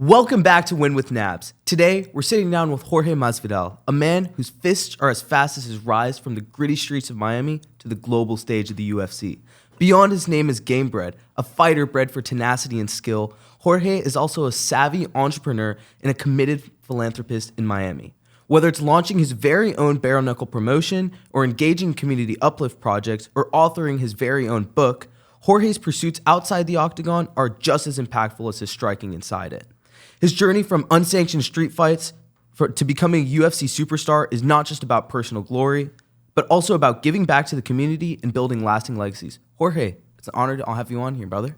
Welcome back to Win with Nabs. Today, we're sitting down with Jorge Masvidal, a man whose fists are as fast as his rise from the gritty streets of Miami to the global stage of the UFC. Beyond his name as Gamebred, a fighter bred for tenacity and skill, Jorge is also a savvy entrepreneur and a committed philanthropist in Miami. Whether it's launching his very own bare knuckle promotion, or engaging community uplift projects, or authoring his very own book, Jorge's pursuits outside the octagon are just as impactful as his striking inside it. His journey from unsanctioned street fights to becoming a UFC superstar is not just about personal glory, but also about giving back to the community and building lasting legacies. Jorge, it's an honor to have you on here, brother.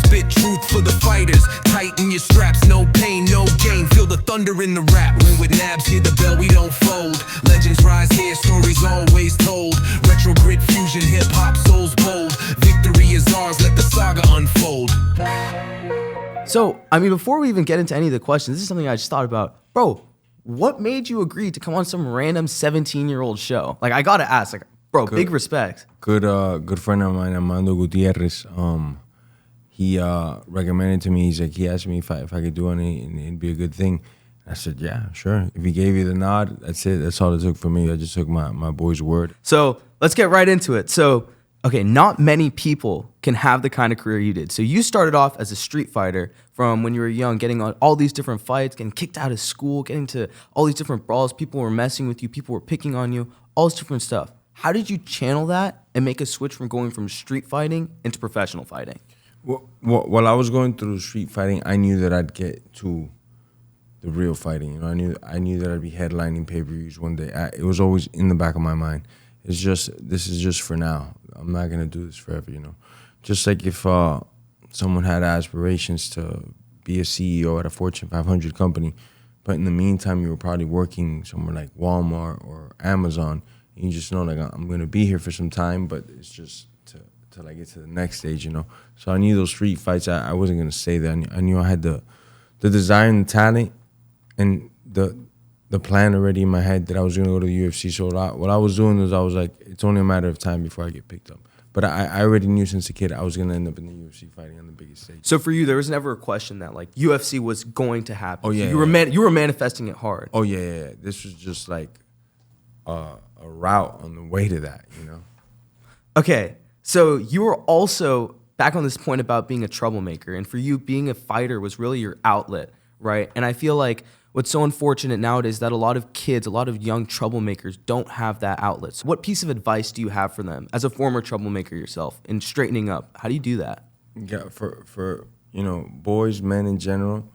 Spit truth for the fighters. Tighten your straps, no pain, no gain. Feel the thunder in the rap. Win with Nabs, hear the bell, we don't fold. Legends rise here, stories always told. Retro grit fusion, hip hop, souls bold. Victory is ours, let the saga unfold. So, before we even get into any of the questions, this is something I just thought about. Bro, what made you agree to come on some random 17-year-old show? I gotta ask, big respect. Good friend of mine, Armando Gutierrez, he recommended to me, he asked me if I could do any, and it'd be a good thing. I said, yeah, sure. If he gave you the nod, that's it. That's all it took for me. I just took my boy's word. So, let's get right into it. So, okay, not many people can have the kind of career you did. So you started off as a street fighter from when you were young, getting on all these different fights, getting kicked out of school, getting to all these different brawls. People were messing with you. People were picking on you, all this different stuff. How did you channel that and make a switch from going from street fighting into professional fighting? Well, while I was going through street fighting, I knew that I'd get to the real fighting. You know, I knew that I'd be headlining pay-per-views one day. It was always in the back of my mind. It's just, this is just for now. I'm not gonna do this forever, you know. Just like if someone had aspirations to be a CEO at a Fortune 500 company, but in the meantime you were probably working somewhere like Walmart or Amazon, and you just know I'm gonna be here for some time, but it's just till I get to the next stage, you know. So I knew those street fights. I wasn't gonna say that. I knew I had the desire and the talent and the plan already in my head that I was gonna go to the UFC. So what I was doing was I was like, it's only a matter of time before I get picked up. But I already knew since a kid I was gonna end up in the UFC fighting on the biggest stage. So for you, there was never a question that UFC was going to happen. Oh yeah, you were manifesting it hard. Oh yeah. This was just like a route on the way to that, you know. Okay, so you were also back on this point about being a troublemaker, and for you, being a fighter was really your outlet, right? And I feel like what's so unfortunate nowadays is that a lot of kids, a lot of young troublemakers don't have that outlet. So what piece of advice do you have for them as a former troublemaker yourself in straightening up? How do you do that? Yeah, for boys, men in general,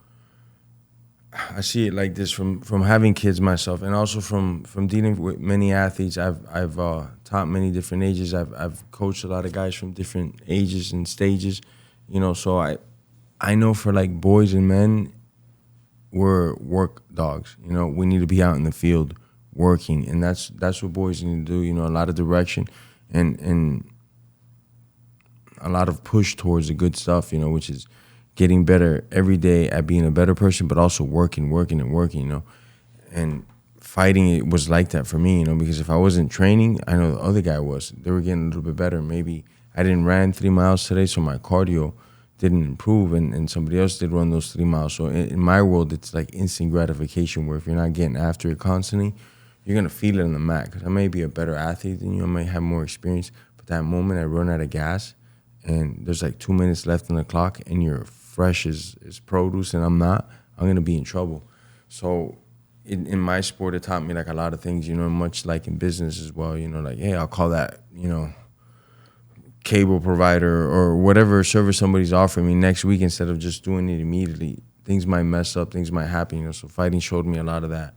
I see it like this from having kids myself, and also from dealing with many athletes. I've taught many different ages. I've coached a lot of guys from different ages and stages, you know. So I know for like boys and men, we're work dogs. You know, we need to be out in the field working, and that's what boys need to do. You know, a lot of direction and a lot of push towards the good stuff. You know, which is getting better every day at being a better person, but also working, you know. And fighting, it was like that for me, you know, because if I wasn't training, I know the other guy was. They were getting a little bit better. Maybe I didn't run 3 miles today, so my cardio didn't improve, and somebody else did run those 3 miles. So in my world, it's like instant gratification, where if you're not getting after it constantly, you're going to feel it in the mat. Because I may be a better athlete than you, I may have more experience, but that moment I run out of gas, and there's like 2 minutes left on the clock, and you're fresh as produce, and I'm going to be in trouble. So in my sport, it taught me like a lot of things, you know, much like in business as well, you know, like, hey, I'll call that, you know, cable provider or whatever service somebody's offering me next week instead of just doing it immediately. Things might mess up, things might happen, you know, so fighting showed me a lot of that,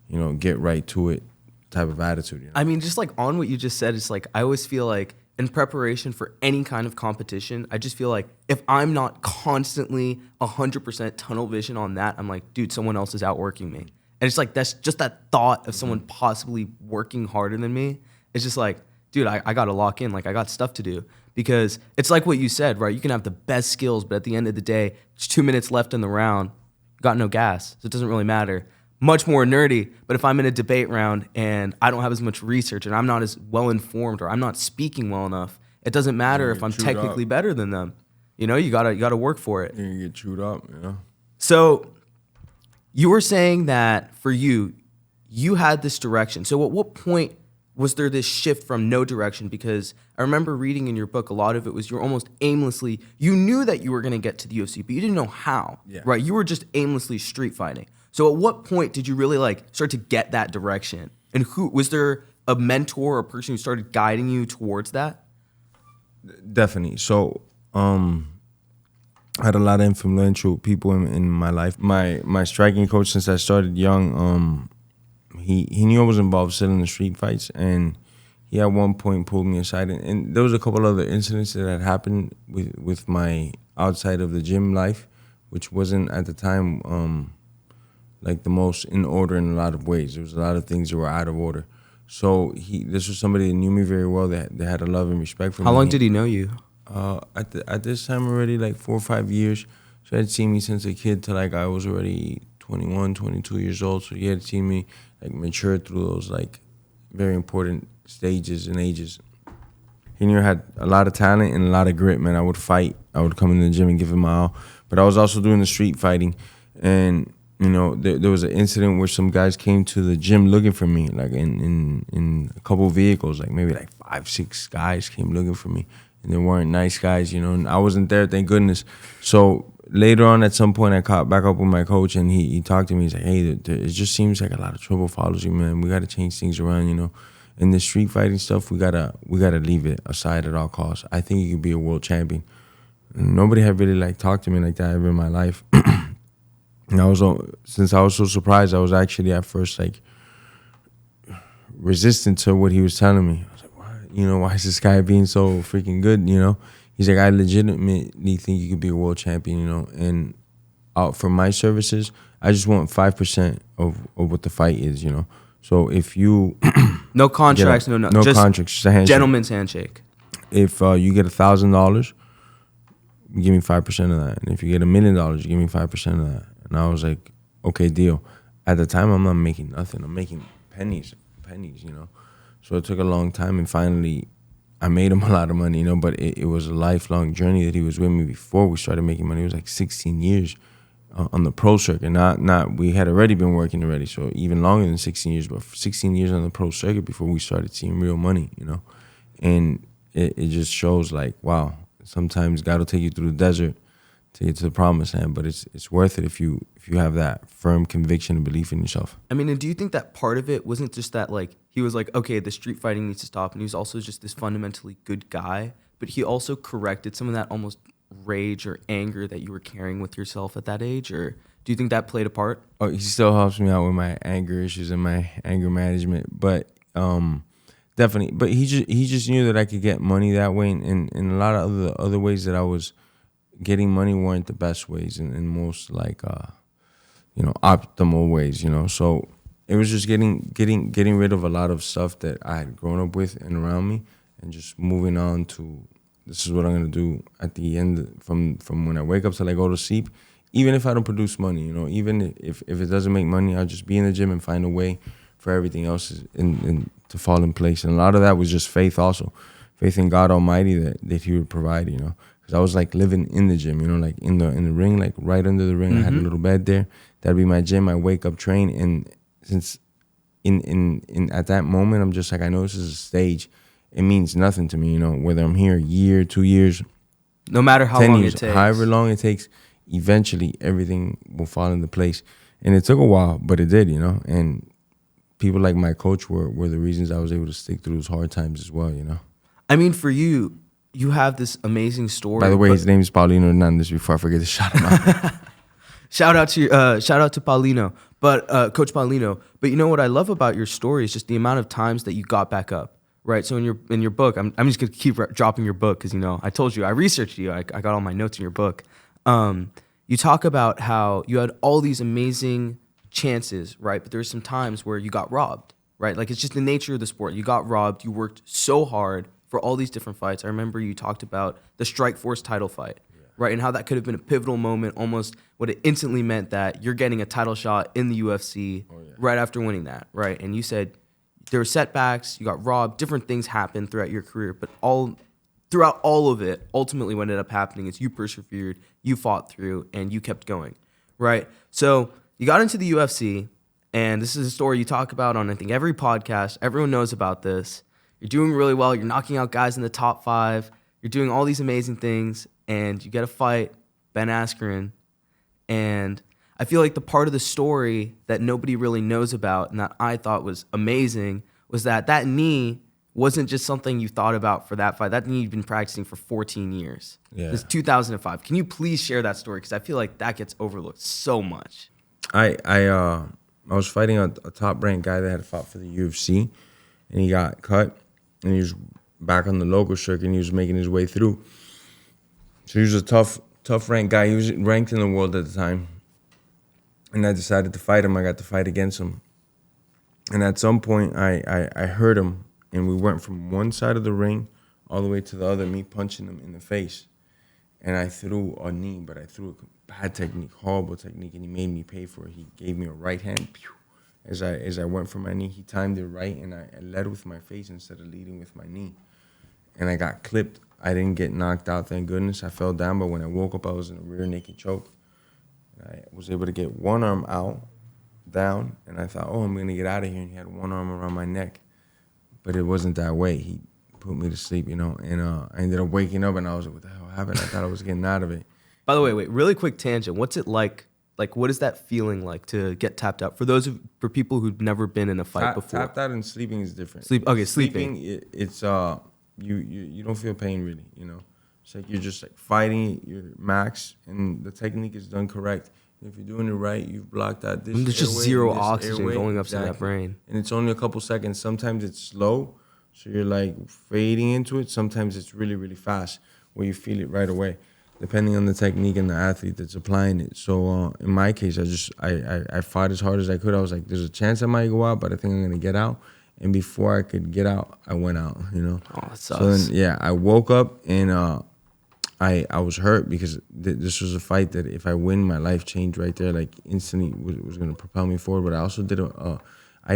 you know, get right to it type of attitude, you know? Just like on what you just said, it's like I always feel like in preparation for any kind of competition, I just feel like if I'm not constantly 100% tunnel vision on that, I'm like, dude, someone else is outworking me. And it's like, that's just that thought of someone possibly working harder than me. It's just like, dude, I got to lock in. Like, I got stuff to do. Because it's like what you said, right? You can have the best skills, but at the end of the day, it's 2 minutes left in the round, got no gas, so it doesn't really matter. Much more nerdy, but if I'm in a debate round and I don't have as much research and I'm not as well informed or I'm not speaking well enough, it doesn't matter if I'm technically better than them. You know, you gotta work for it. You get chewed up, you know? So you were saying that for you, you had this direction. So at what point was there this shift from no direction? Because I remember reading in your book, a lot of it was you're almost aimlessly, you knew that you were going to get to the UFC, but you didn't know how, right? You were just aimlessly street fighting. So at what point did you really like start to get that direction? And who, was there a mentor or a person who started guiding you towards that? Definitely. So, I had a lot of influential people in my life. My striking coach, since I started young, he knew I was involved still in the street fights, and he at one point pulled me aside. And there was a couple other incidents that had happened with my outside of the gym life, which wasn't at the time like the most in order in a lot of ways. There was a lot of things that were out of order. So this was somebody that knew me very well, that had a love and respect for me. How long did he know you? At this time already, like 4 or 5 years. So he had seen me since a kid till like I was already 21, 22 years old. So he had seen me like mature through those like very important stages and ages. He knew I had a lot of talent and a lot of grit, man. I would fight. I would come in the gym and give it my all. But I was also doing the street fighting. And, you know, there was an incident where some guys came to the gym looking for me, like in a couple vehicles, like maybe like 5, 6 guys came looking for me. And they weren't nice guys, you know, and I wasn't there, thank goodness. So later on, at some point, I caught back up with my coach, and he talked to me. He's like, hey, it just seems like a lot of trouble follows you, man. We got to change things around, you know. And this street fighting stuff, we gotta leave it aside at all costs. I think you could be a world champion. And nobody had really like talked to me like that ever in my life. And since I was so surprised, I was actually at first like resistant to what he was telling me. I was like, what? You know, why is this guy being so freaking good, you know? He's like, I legitimately think you could be a world champion, you know? And for my services, I just want 5% of what the fight is, you know? So if you... No contracts, no just contracts, just a handshake. Gentleman's handshake. If you get $1,000, you give me 5% of that. And if you get $1 million, you give me 5% of that. And I was like, okay, deal. At the time, I'm not making nothing. I'm making pennies, you know? So it took a long time, and finally, I made him a lot of money, you know, but it was a lifelong journey that he was with me before we started making money. It was like 16 years on the pro circuit. We had already been working already, so even longer than 16 years, but 16 years on the pro circuit before we started seeing real money, you know? And it just shows like, wow, sometimes God will take you through the desert to get to the promised land, but it's worth it if you have that firm conviction and belief in yourself. I mean, and do you think that part of it wasn't just that like he was like, okay, the street fighting needs to stop, and he was also just this fundamentally good guy, but he also corrected some of that almost rage or anger that you were carrying with yourself at that age? Or do you think that played a part? Oh, he still helps me out with my anger issues and my anger management, but definitely. But he just knew that I could get money that way, and a lot of other ways that I was getting money weren't the best ways, and most like you know, optimal ways, you know. So it was just getting rid of a lot of stuff that I had grown up with and around me, and just moving on to this is what I'm gonna do at the end from when I wake up till I go to sleep. Even if I don't produce money, you know, even if it doesn't make money, I'll just be in the gym and find a way for everything else to fall in place. And a lot of that was just faith also. Faith in God Almighty that he would provide, you know. Because I was like living in the gym, you know, like in the ring, like right under the ring. Mm-hmm. I had a little bed there. That'd be my gym. I wake up, train, and since in at that moment, I'm just like, I know this is a stage. It means nothing to me, you know, whether I'm here a year, 2 years, no matter how 10 long years, it takes. however long it takes, eventually everything will fall into place. And it took a while, but it did, you know. And people like my coach were the reasons I was able to stick through those hard times as well, you know. I mean, for you have this amazing story. By the way, his name is Paulino Hernandez. Before I forget to shout him out. Shout out to Paulino, but Coach Paulino. But you know what I love about your story is just the amount of times that you got back up, right? So in your book, I'm just gonna keep dropping your book because, you know, I told you I researched you. I got all my notes in your book. You talk about how you had all these amazing chances, right? But there's some times where you got robbed, right? Like, it's just the nature of the sport. You got robbed. You worked so hard for all these different fights. I remember you talked about the Strikeforce title fight, right? And how that could have been a pivotal moment, almost what it instantly meant that you're getting a title shot in the UFC right after winning that, right? And you said there were setbacks, you got robbed, different things happened throughout your career, but throughout all of it, ultimately what ended up happening is you persevered, you fought through, and you kept going, right? So you got into the UFC, and this is a story you talk about on, I think, every podcast. Everyone knows about this. You're doing really well. You're knocking out guys in the top 5. You're doing all these amazing things, and you get a fight, Ben Askren, and I feel like the part of the story that nobody really knows about and that I thought was amazing was that knee wasn't just something you thought about for that fight. That knee you've been practicing for 14 years. Yeah. It's 2005. Can you please share that story? Because I feel like that gets overlooked so much. I was fighting a top-ranked guy that had fought for the UFC, and he got cut, and he was back on the local circuit, and he was making his way through. So he was a tough ranked guy. He was ranked in the world at the time. And I decided to fight him. I got to fight against him. And at some point, I heard him, and we went from one side of the ring all the way to the other, me punching him in the face. And I threw a knee, but I threw a bad technique, horrible technique, and he made me pay for it. He gave me a right hand. Pew, as I went for my knee, he timed it right, and I led with my face instead of leading with my knee. And I got clipped. I didn't get knocked out, thank goodness. I fell down, but when I woke up, I was in a rear naked choke. I was able to get one arm out, down, and I thought, I'm going to get out of here. And he had one arm around my neck. But it wasn't that way. He put me to sleep, and I ended up waking up, and I was like, what the hell happened? I thought I was getting out of it. By the way, wait, really quick tangent. What's it like? Like, what is that feeling like to get tapped out? For people who've never been in a fight before. Tapped out and sleeping is different. Sleeping. It's you don't feel pain really, It's like you're just like fighting your max, and the technique is done correct. If you're doing it right, you've blocked out this. And there's just zero oxygen going up to that brain. And it's only a couple seconds. Sometimes it's slow, so you're like fading into it. Sometimes it's really, really fast, where you feel it right away, depending on the technique and the athlete that's applying it. So in my case, I fought as hard as I could. I was like, there's a chance I might go out, but I think I'm gonna get out. And before I could get out, I went out, Oh, that sucks. So then, I woke up, and I was hurt because this was a fight that if I win, my life changed right there, like instantly was going to propel me forward. But I also I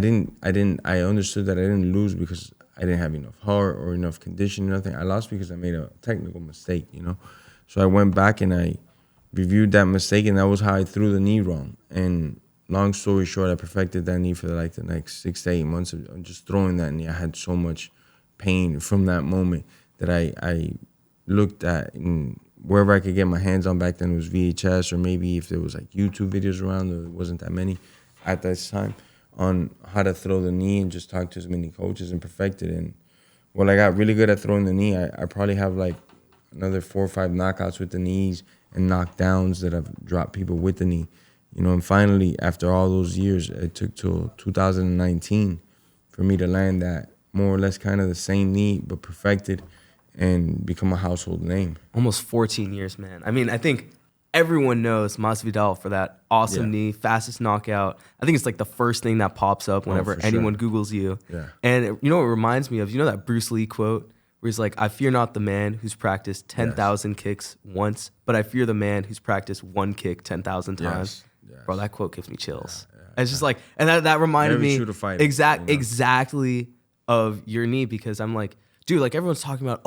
understood that I didn't lose because I didn't have enough heart or enough condition, nothing. I lost because I made a technical mistake, So I went back and I reviewed that mistake, and that was how I threw the knee wrong. And long story short, I perfected that knee for the next 6 to 8 months of just throwing that knee. I had so much pain from that moment that I looked at, and wherever I could get my hands on back then, it was VHS, or maybe if there was like YouTube videos around, there wasn't that many at that time, on how to throw the knee, and just talk to as many coaches and perfect it. And when I got really good at throwing the knee, I probably have like another 4 or 5 knockouts with the knees and knockdowns that I've dropped people with the knee. And finally, after all those years, it took till 2019 for me to land that more or less kind of the same knee, but perfected and become a household name. Almost 14 years, man. I mean, I think everyone knows Masvidal for that awesome knee, fastest knockout. I think it's like the first thing that pops up whenever anyone Googles you. Yeah. And you know what it reminds me of? You know that Bruce Lee quote where he's like, I fear not the man who's practiced 10,000 kicks once, but I fear the man who's practiced one kick 10,000 times. Yes. Bro, that quote gives me chills. It's just like, and that reminded me exactly of your knee, because I'm like, dude, like everyone's talking about,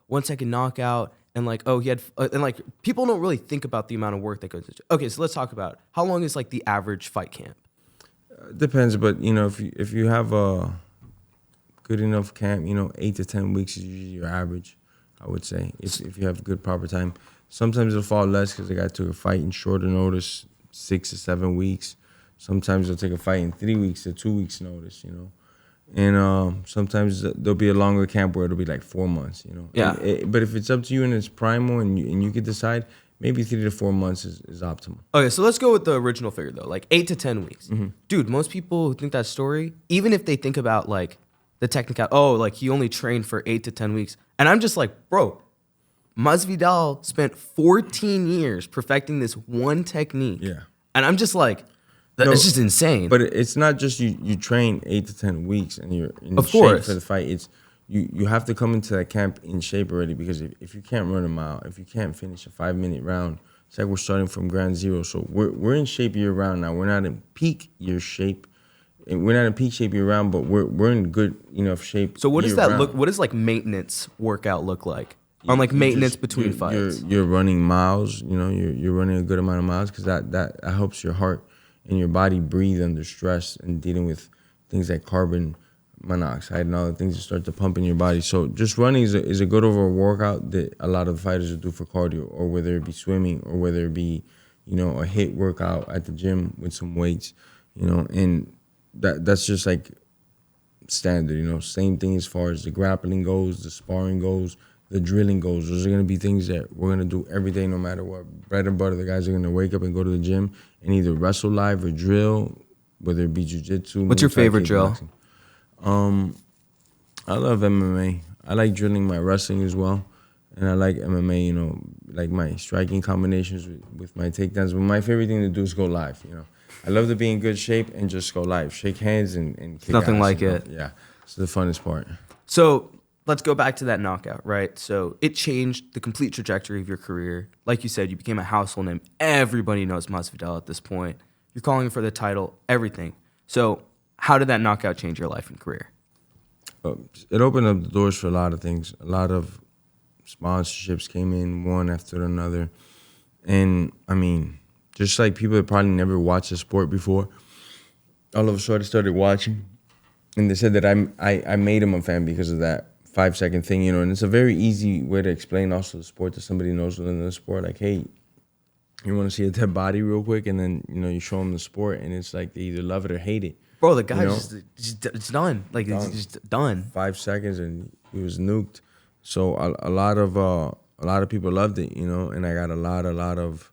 1 second knockout, and like, he had, and like people don't really think about the amount of work that goes into it. Okay, so let's talk about how long is like the average fight camp? Depends, but if you have a good enough camp, 8 to 10 weeks is usually your average, I would say, if you have good proper time. Sometimes it'll fall less because the guy took a fight in shorter notice, 6 to 7 weeks. Sometimes they'll take a fight in 3 weeks to 2 weeks notice, And sometimes there'll be a longer camp where it'll be like 4 months, Yeah. But if it's up to you and it's primal and you could decide, maybe 3 to 4 months is optimal. Okay, so let's go with the original figure though, like 8 to 10 weeks. Mm-hmm. Dude, most people who think that story, even if they think about like the technical, like he only trained for 8 to 10 weeks. And I'm just like, bro, Masvidal spent 14 years perfecting this one technique. Yeah. And I'm just like, it's just insane. But it's not just you train 8 to 10 weeks and you're in Of shape course. for the fight. It's you have to come into that camp in shape already, because if you can't run a mile, if you can't finish a 5-minute round, it's like we're starting from ground zero. So we're in shape year round now. We're not in peak year shape. We're not in peak shape year round, but we're in good enough shape. So what does year that round. look? What does like maintenance workout look like? on like you maintenance just- between fights. You're running miles. You know, you're running a good amount of miles because that helps your heart and your body breathe under stress and dealing with things like carbon monoxide and all the things that start to pump in your body. So just running is a good overall workout that a lot of fighters will do for cardio, or whether it be swimming, or whether it be, you know, a HIIT workout at the gym with some weights, you know, and that's just like standard, you know. Same thing as far as the grappling goes, the sparring goes, the drilling goes. Those are going to be things that we're going to do every day no matter what. Bread and butter, the guys are going to wake up and go to the gym and either wrestle live or drill, whether it be jiu-jitsu. What's your favorite drill? I love MMA. I like drilling my wrestling as well. And I like MMA, you know, like my striking combinations with my takedowns. But my favorite thing to do is go live, you know. I love to be in good shape and just go live. Shake hands and kick Nothing ass, like you know? it. Yeah, it's the funnest part. So let's go back to that knockout, right? So it changed the complete trajectory of your career. Like you said, you became a household name. Everybody knows Masvidal at this point. You're calling for the title, everything. So how did that knockout change your life and career? It opened up the doors for a lot of things. A lot of sponsorships came in one after another. And, I mean, just like people that probably never watched the sport before, all of a sudden started watching. And they said that I made them a fan because of that 5-second thing, you know. And it's a very easy way to explain also the sport to somebody who knows within the sport. Like, hey, you want to see a dead body real quick? And then, you know, you show them the sport, and it's like they either love it or hate it. Bro, the guy You know? just it's done. Like, it's just done. 5 seconds and he was nuked. So a lot of people loved it, you know, and I got a lot of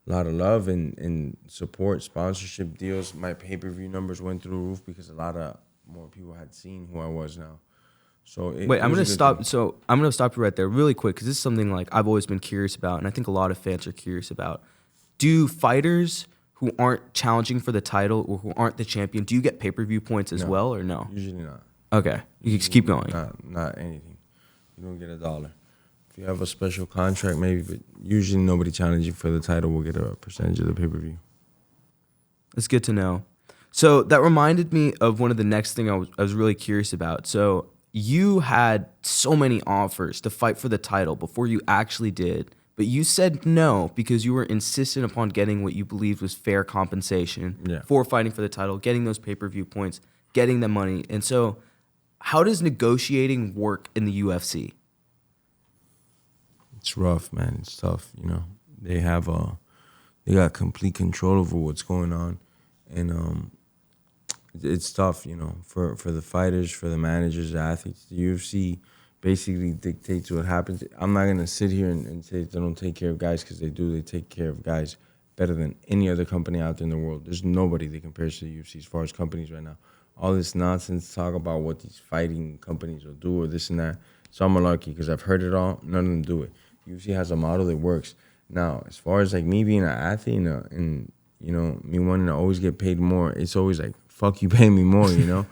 love and support, sponsorship deals. My pay-per-view numbers went through the roof because a lot of more people had seen who I was now. So Wait, I'm gonna stop. So I'm gonna stop you right there, really quick, because this is something like I've always been curious about, and I think a lot of fans are curious about. Do fighters who aren't challenging for the title or who aren't the champion, do you get pay-per-view points as well, or no? Usually not. Okay, you just keep going. Not anything. You don't get $1. If you have a special contract, maybe, but usually nobody challenging for the title will get a percentage of the pay-per-view. That's good to know. So that reminded me of one of the next thing I was really curious about. So you had so many offers to fight for the title before you actually did, but you said no because you were insistent upon getting what you believed was fair compensation for fighting for the title, getting those pay-per-view points, getting the money. And so how does negotiating work in the UFC? It's rough, man. It's tough, you know. They got complete control over what's going on, and it's tough, you know, for the fighters, for the managers, the athletes. The UFC basically dictates what happens. I'm not gonna sit here and say they don't take care of guys, because they do. They take care of guys better than any other company out there in the world. There's nobody that compares to the UFC as far as companies right now. All this nonsense talk about what these fighting companies will do or this and that. So I'm malarkey because I've heard it all. None of them do it. UFC has a model that works. Now, as far as like me being an athlete and you know, me wanting to always get paid more, it's always like, fuck you, pay me more, you know.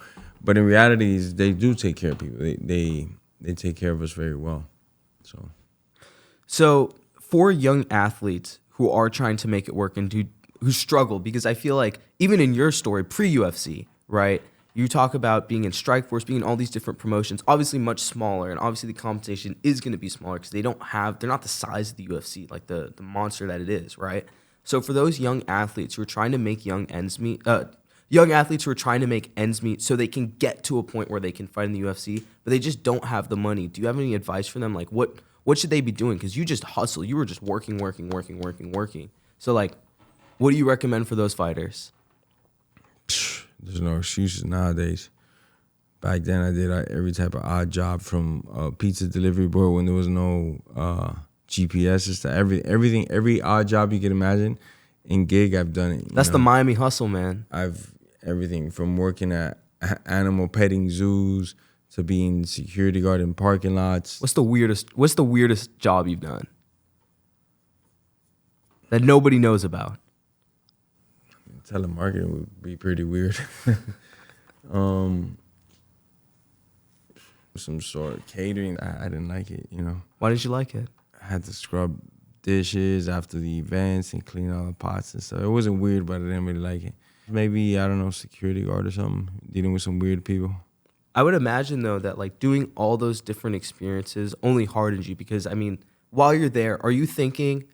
But in reality, they do take care of people. They take care of us very well. So for young athletes who are trying to make it work and who struggle, because I feel like even in your story pre-UFC, right? You talk about being in Strikeforce, being in all these different promotions, obviously much smaller, and obviously the compensation is going to be smaller because they're not the size of the UFC, like the monster that it is, right? So for those young athletes who are trying to make young athletes who are trying to make ends meet so they can get to a point where they can fight in the UFC, but they just don't have the money, do you have any advice for them? Like, what should they be doing? Because you just hustle. You were just working. So, like, what do you recommend for those fighters? There's no excuses nowadays. Back then, I did every type of odd job, from pizza delivery boy when there was no GPSs to everything. Every odd job you can imagine. In gig, I've done it. That's the Miami hustle, man. Everything from working at animal petting zoos to being security guard in parking lots. What's the weirdest job you've done that nobody knows about? Telemarketing would be pretty weird. Some sort of catering. I didn't like it, you know. Why didn't you like it? I had to scrub dishes after the events and clean all the pots and stuff. It wasn't weird, but I didn't really like it. Maybe, I don't know, security guard or something, dealing with some weird people. I would imagine though that like doing all those different experiences only hardens you because I mean, while you're there, are you thinking,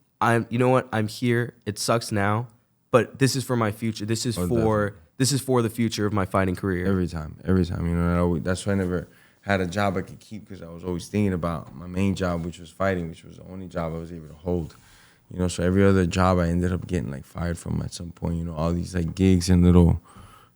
you know what, I'm here, it sucks now, but this is for my future. This is for the future of my fighting career. Every time, you know, that's why I never had a job I could keep because I was always thinking about my main job, which was fighting, which was the only job I was able to hold. You know, so every other job I ended up getting like fired from at some point. You know, all these like gigs and little,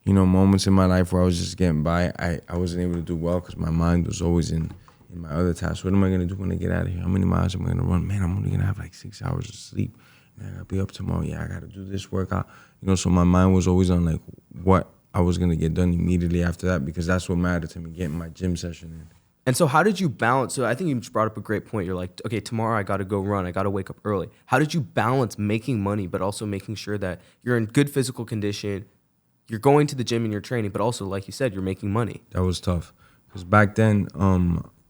you know, moments in my life where I was just getting by. I wasn't able to do well because my mind was always in my other tasks. What am I gonna do when I get out of here? How many miles am I gonna run? Man, I'm only gonna have like 6 hours of sleep. Man, I gotta be up tomorrow. Yeah, I gotta do this workout. You know, so my mind was always on like what I was gonna get done immediately after that because that's what mattered to me, getting my gym session in. And so how did you balance? So I think you just brought up a great point. You're like, okay, tomorrow I got to go run. I got to wake up early. How did you balance making money, but also making sure that you're in good physical condition, you're going to the gym and you're training, but also, like you said, you're making money? That was tough. Because back then,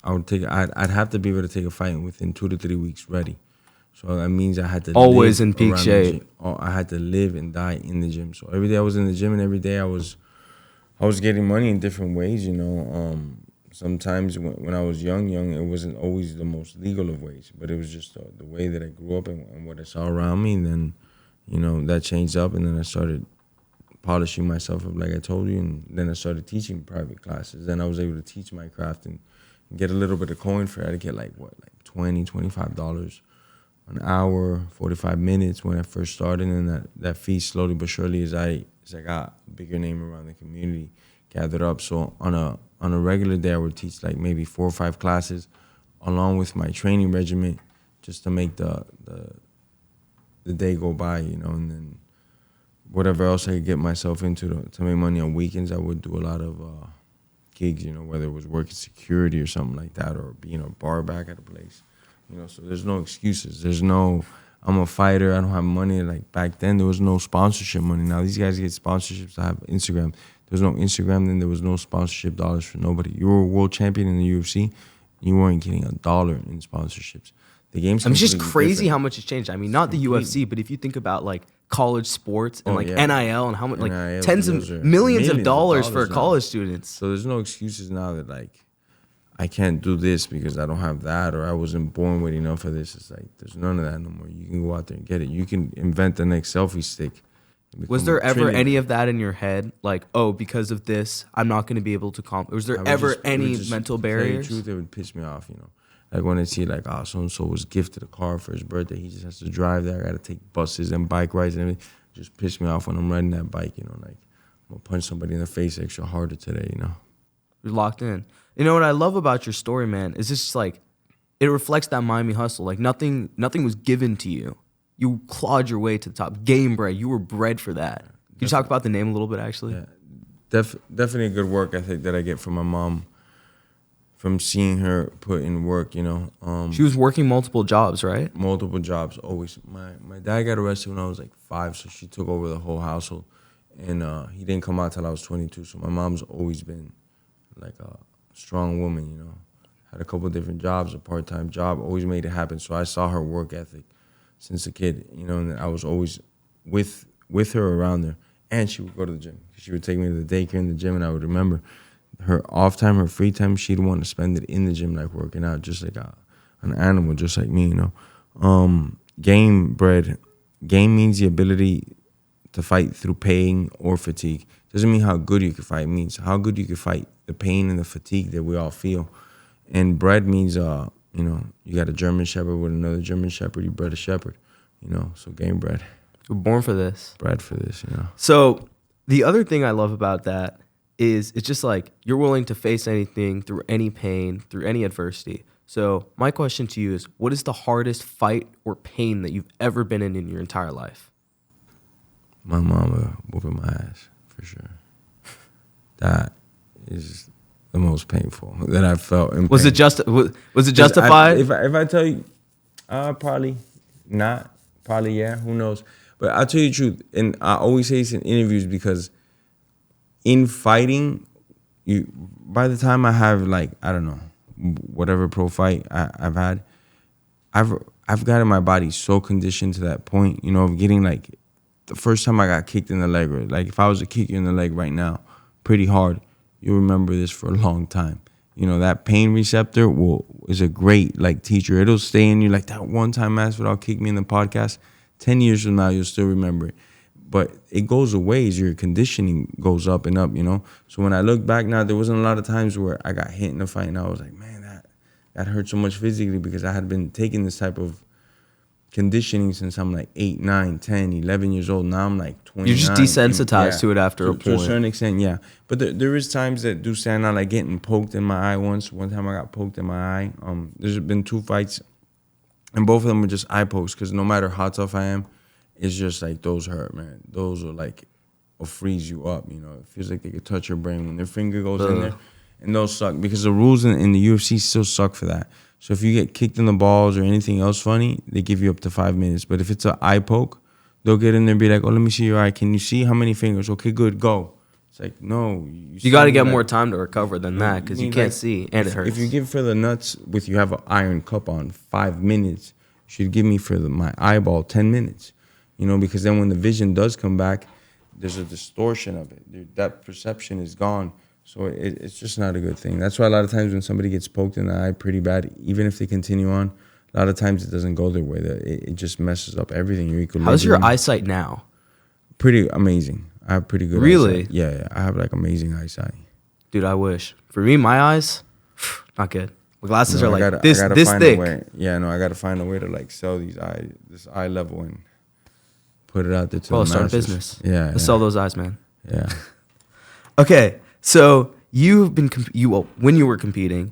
I'd have to be able to take a fight within 2 to 3 weeks ready. So that means I had to always live in peak around shape. I had to live and die in the gym. So every day I was in the gym and every day I was getting money in different ways, you know. Sometimes when I was young, it wasn't always the most legal of ways, but it was just the way that I grew up and what I saw around me. And then, you know, that changed up, and then I started polishing myself up, like I told you, and then I started teaching private classes. Then I was able to teach my craft and get a little bit of coin for it. I'd get like $20, $25 an hour, 45 minutes when I first started, and that fee slowly but surely as I got a bigger name around the community gathered up. So on a regular day, I would teach like maybe 4 or 5 classes along with my training regimen just to make the day go by, you know, and then whatever else I could get myself into to make money on weekends, I would do a lot of gigs, you know, whether it was working security or something like that or being a bar back at a place, you know, so there's no excuses. There's no, I'm a fighter, I don't have money. Like back then, there was no sponsorship money. Now these guys get sponsorships. I have Instagram. There was no Instagram then. There was no sponsorship dollars for nobody. You were a world champion in the UFC. You weren't getting $1 in sponsorships. The game's I mean, it's just completely crazy different. how much it's changed. I mean, not the UFC, but if you think about like college sports and NIL and how much, like NIL, tens those of are millions of dollars for now. college students. So there's no excuses now that like I can't do this because I don't have that or I wasn't born with enough of this. It's like there's none of that no more. You can go out there and get it. You can invent the next selfie stick. Was there ever any of that in your head? Like, oh, because of this, I'm not going to be able to Was there ever any mental barriers? To tell you the truth, it would piss me off, you know. Like when I see like, oh, so-and-so was gifted a car for his birthday. He just has to drive there. I got to take buses and bike rides and everything. It just piss me off when I'm riding that bike, you know. Like, I'm going to punch somebody in the face extra harder today, you know. You're locked in. You know what I love about your story, man, is just like, it reflects that Miami hustle. Like nothing was given to you. You clawed your way to the top. Gamebred, you were bred for that. Can you talk about the name a little bit, actually? Yeah, definitely a good work ethic that I get from my mom, from seeing her put in work, you know. She was working multiple jobs, right? Multiple jobs, always. My dad got arrested when I was like 5, so she took over the whole household. And he didn't come out till I was 22, so my mom's always been like a strong woman, you know. Had a couple different jobs, a part-time job, always made it happen. So I saw her work ethic since a kid, you know, and I was always with her, around her. And she would go to the gym. She would take me to the daycare in the gym, and I would remember her off time, her free time, she'd want to spend it in the gym, like working out, just like an animal, just like me, you know. Gamebred, game means the ability to fight through pain or fatigue. Doesn't mean how good you can fight. It means how good you can fight the pain and the fatigue that we all feel. And bred means, you know, you got a German Shepherd with another German Shepherd, you bred a shepherd, you know, so Gamebred. We're born for this. Bred for this, you know. So the other thing I love about that is it's just like you're willing to face anything through any pain, through any adversity. So my question to you is, what is the hardest fight or pain that you've ever been in your entire life? My mama whooping my ass, for sure. That is the most painful that I've felt. Was it justified? If I tell you, probably not. Probably yeah. Who knows? But I'll tell you the truth, and I always say this in interviews because in fighting, by the time I have like, I don't know, whatever pro fight I've had, I've gotten my body so conditioned to that point, you know, of getting like the first time I got kicked in the leg, or like if I was to kick you in the leg right now, pretty hard, you'll remember this for a long time. You know, that pain receptor is a great like teacher. It'll stay in you. Like that one time Masvidal kicked me in the podcast. 10 years from now, you'll still remember it. But it goes away as your conditioning goes up and up, you know? So when I look back now, there wasn't a lot of times where I got hit in a fight and I was like, man, that hurt so much physically because I had been taking this type of conditioning since I'm like 8, 9, 10, 11 years old. Now I'm like 29. You're just desensitized to it after a point. To a certain extent, yeah. But there is times that do stand out, like getting poked in my eye once. One time I got poked in my eye. There's been 2 fights, and both of them were just eye pokes because no matter how tough I am, it's just like those hurt, man. Those are like, will freeze you up, you know. It feels like they could touch your brain when their finger goes in there. And those suck because the rules in the UFC still suck for that. So if you get kicked in the balls or anything else funny, they give you up to 5 minutes. But if it's an eye poke, they'll get in there and be like, oh, let me see your eye. Can you see how many fingers? Okay, good, go. It's like, no. You got to get more time to recover than that because you can't see and it hurts. If you give for the nuts with you have an iron cup on 5 minutes, you should give me for my eyeball 10 minutes. You know, because then when the vision does come back, there's a distortion of it. That perception is gone. So it's just not a good thing. That's why a lot of times when somebody gets poked in the eye pretty bad, even if they continue on, a lot of times it doesn't go their way. It just messes up everything. Your equilibrium. How's your eyesight now? Pretty amazing. I have pretty good Really? eyesight. Yeah. I have like amazing eyesight. Dude, I wish. For me, my eyes, not good. My glasses are like this thick. Yeah, no, I got to find a way to like sell this eye level and put it out there to Bro, the start a masses. business. Yeah. Let's sell those eyes, man. Yeah. Okay, so you've been when you were competing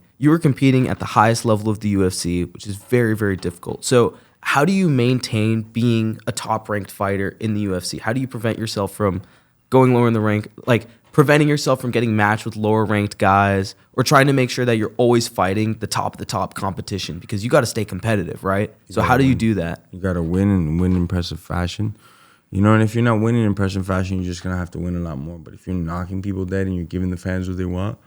at the highest level of the UFC, which is very, very difficult. So how do you maintain being a top-ranked fighter in the UFC? How do you prevent yourself from going lower in the rank, like preventing yourself from getting matched with lower-ranked guys, or trying to make sure that you're always fighting the top of the top competition? Because you got to stay competitive, right? So how do you do that? You got to win and win in impressive fashion. You know, and if you're not winning in impressive fashion, you're just going to have to win a lot more. But if you're knocking people dead and you're giving the fans what they want,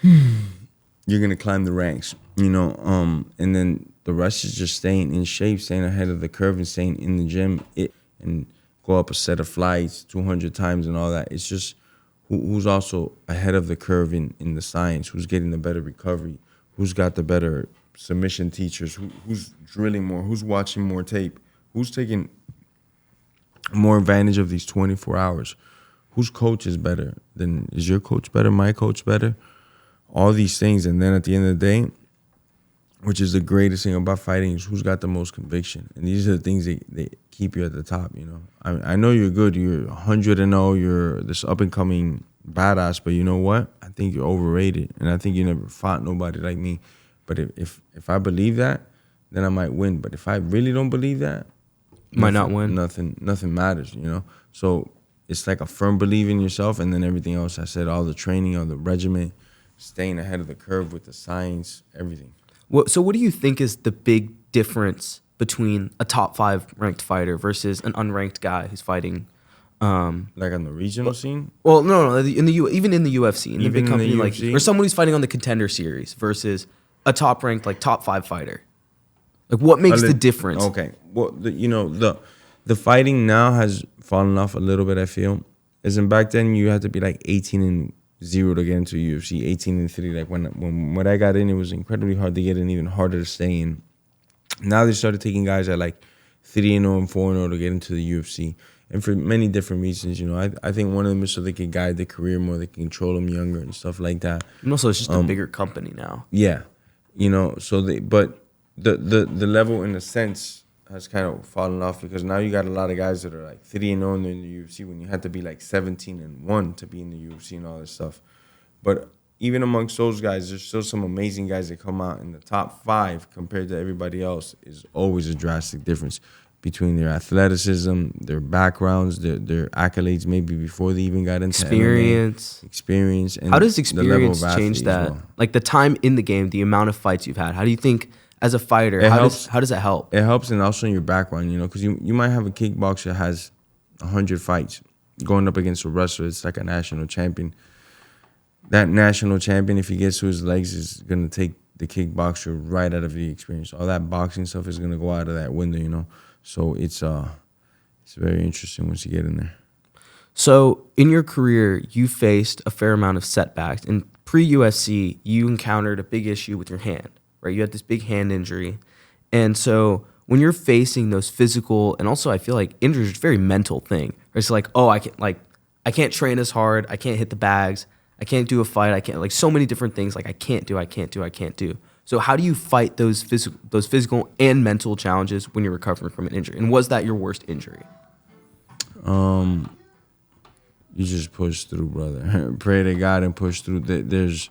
you're going to climb the ranks, you know. And then the rest is just staying in shape, staying ahead of the curve and staying in the gym and go up a set of flights 200 times and all that. It's just who's also ahead of the curve in the science, who's getting the better recovery, who's got the better submission teachers, who's drilling more, who's watching more tape, who's taking more advantage of these 24 hours. Whose coach is better? Then is your coach better? My coach better? All these things. And then at the end of the day, which is the greatest thing about fighting, is who's got the most conviction. And these are the things that keep you at the top, you know. I know you're good. You're 100-0. You're this up-and-coming badass. But you know what? I think you're overrated. And I think you never fought nobody like me. But if I believe that, then I might win. But if I really don't believe that, might not win. Nothing matters, you know. So it's like a firm belief in yourself, and then everything else. I said all the training, all the regimen, staying ahead of the curve with the science, everything. So what do you think is the big difference between a top 5 ranked fighter versus an unranked guy who's fighting? Like on the regional scene? Well, no. Even in the UFC, in the big company, the like, UFC? or someone who's fighting on the Contender Series versus a top ranked, like top 5 fighter. Like, what makes the difference? Okay. Well, the fighting now has fallen off a little bit, I feel. As in back then, you had to be like 18-0 to get into UFC, 18-3. Like when I got in, it was incredibly hard to get in, even harder to stay in. Now they started taking guys at like 3-0 and 4-0 to get into the UFC. And for many different reasons, you know. I think one of them is so they can guide their career more, they can control them younger and stuff like that. And also, it's just a bigger company now. Yeah. You know, so the level in a sense has kind of fallen off because now you got a lot of guys that are like 3-0 in the UFC when you had to be like 17-1 to be in the UFC and all this stuff. But even amongst those guys, there's still some amazing guys that come out in the top 5 compared to everybody else. Is always a drastic difference between their athleticism, their backgrounds, their accolades maybe before they even got into experience. And how does experience change that? Well. Like the time in the game, the amount of fights you've had. How do you think, as a fighter, how does it help? It helps, and also in your background, you know, because you might have a kickboxer that has 100 fights going up against a wrestler. It's like a national champion. That national champion, if he gets to his legs, is going to take the kickboxer right out of the experience. All that boxing stuff is going to go out of that window, you know. So it's very interesting once you get in there. So in your career, you faced a fair amount of setbacks. In pre-UFC, you encountered a big issue with your hand, right? You had this big hand injury. And so when you're facing those physical, and also I feel like injuries is a very mental thing. It's like, oh, I can't train as hard. I can't hit the bags. I can't do a fight. I can't, like, so many different things like I can't do. So how do you fight those physical and mental challenges when you're recovering from an injury? And was that your worst injury? You just push through, brother. Pray to God and push through. There's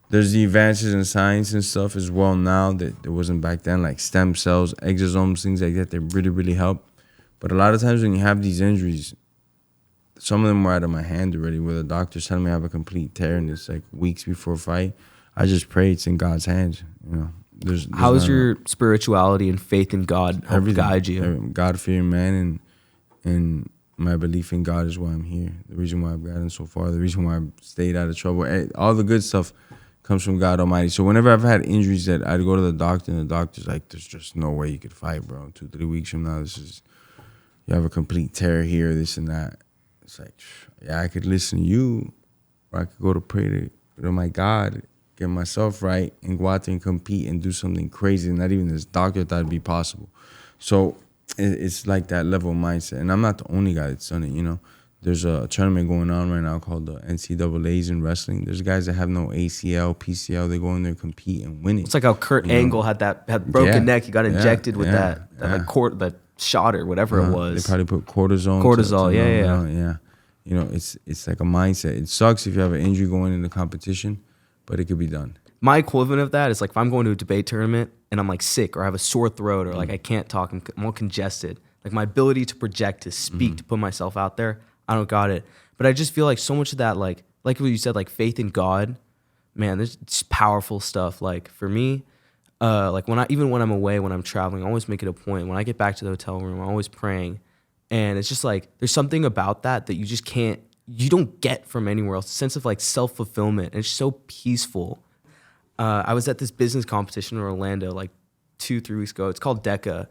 the advances in science and stuff as well now that there wasn't back then, like stem cells, exosomes, things like that. They really, really help. But a lot of times when you have these injuries, some of them were out of my hand already, where the doctor's telling me I have a complete tear and it's like weeks before a fight. I just pray it's in God's hands. You know, there's how is your spirituality and faith in God help guide you? God-fearing man and my belief in God is why I'm here. The reason why I've gotten so far, the reason why I've stayed out of trouble. All the good stuff comes from God Almighty. So whenever I've had injuries that I'd go to the doctor and the doctor's like, there's just no way you could fight, bro. 2-3 weeks from now, you have a complete tear here, this and that. It's like, yeah, I could listen to you, or I could go to pray to my God, get myself right, and go out there and compete and do something crazy. Not even this doctor thought it'd be possible. So it's like that level of mindset. And I'm not the only guy that's done it, you know. There's a tournament going on right now called the NCAAs in wrestling. There's guys that have no ACL, PCL. They go in there, compete, and win it. It's like how Kurt Angle had broken neck. He got injected with that shot or whatever it was. They probably put cortisone. Yeah. You know, it's like a mindset. It sucks if you have an injury going into competition, but it could be done. My equivalent of that is like if I'm going to a debate tournament and I'm like sick or I have a sore throat or like I can't talk, I'm all congested. Like my ability to project, to speak, to put myself out there, I don't got it. But I just feel like so much of that, like what you said, like faith in God, man, there's just powerful stuff. Like for me, like even when I'm away, when I'm traveling, I always make it a point. When I get back to the hotel room, I'm always praying. And it's just like, there's something about that you just you don't get from anywhere else. A sense of like self-fulfillment. And it's so peaceful. I was at this business competition in Orlando like 2-3 weeks ago. It's called DECA.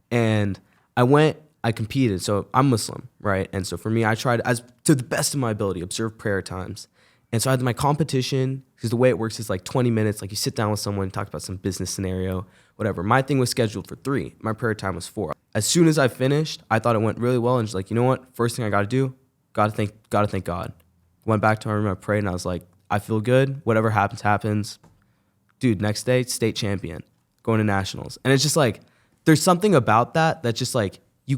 And I competed. So I'm Muslim, right? And so for me, I tried to the best of my ability, observe prayer times. And so I had my competition, because the way it works is like 20 minutes, like you sit down with someone, talk about some business scenario, whatever. My thing was scheduled for 3. My prayer time was 4. As soon as I finished, I thought it went really well. And just like, you know what? First thing I got to do, got to thank God. Went back to my room, I prayed, and I was like, I feel good. Whatever happens, happens. Dude, next day, state champion, going to nationals. And it's just like, there's something about that just like, you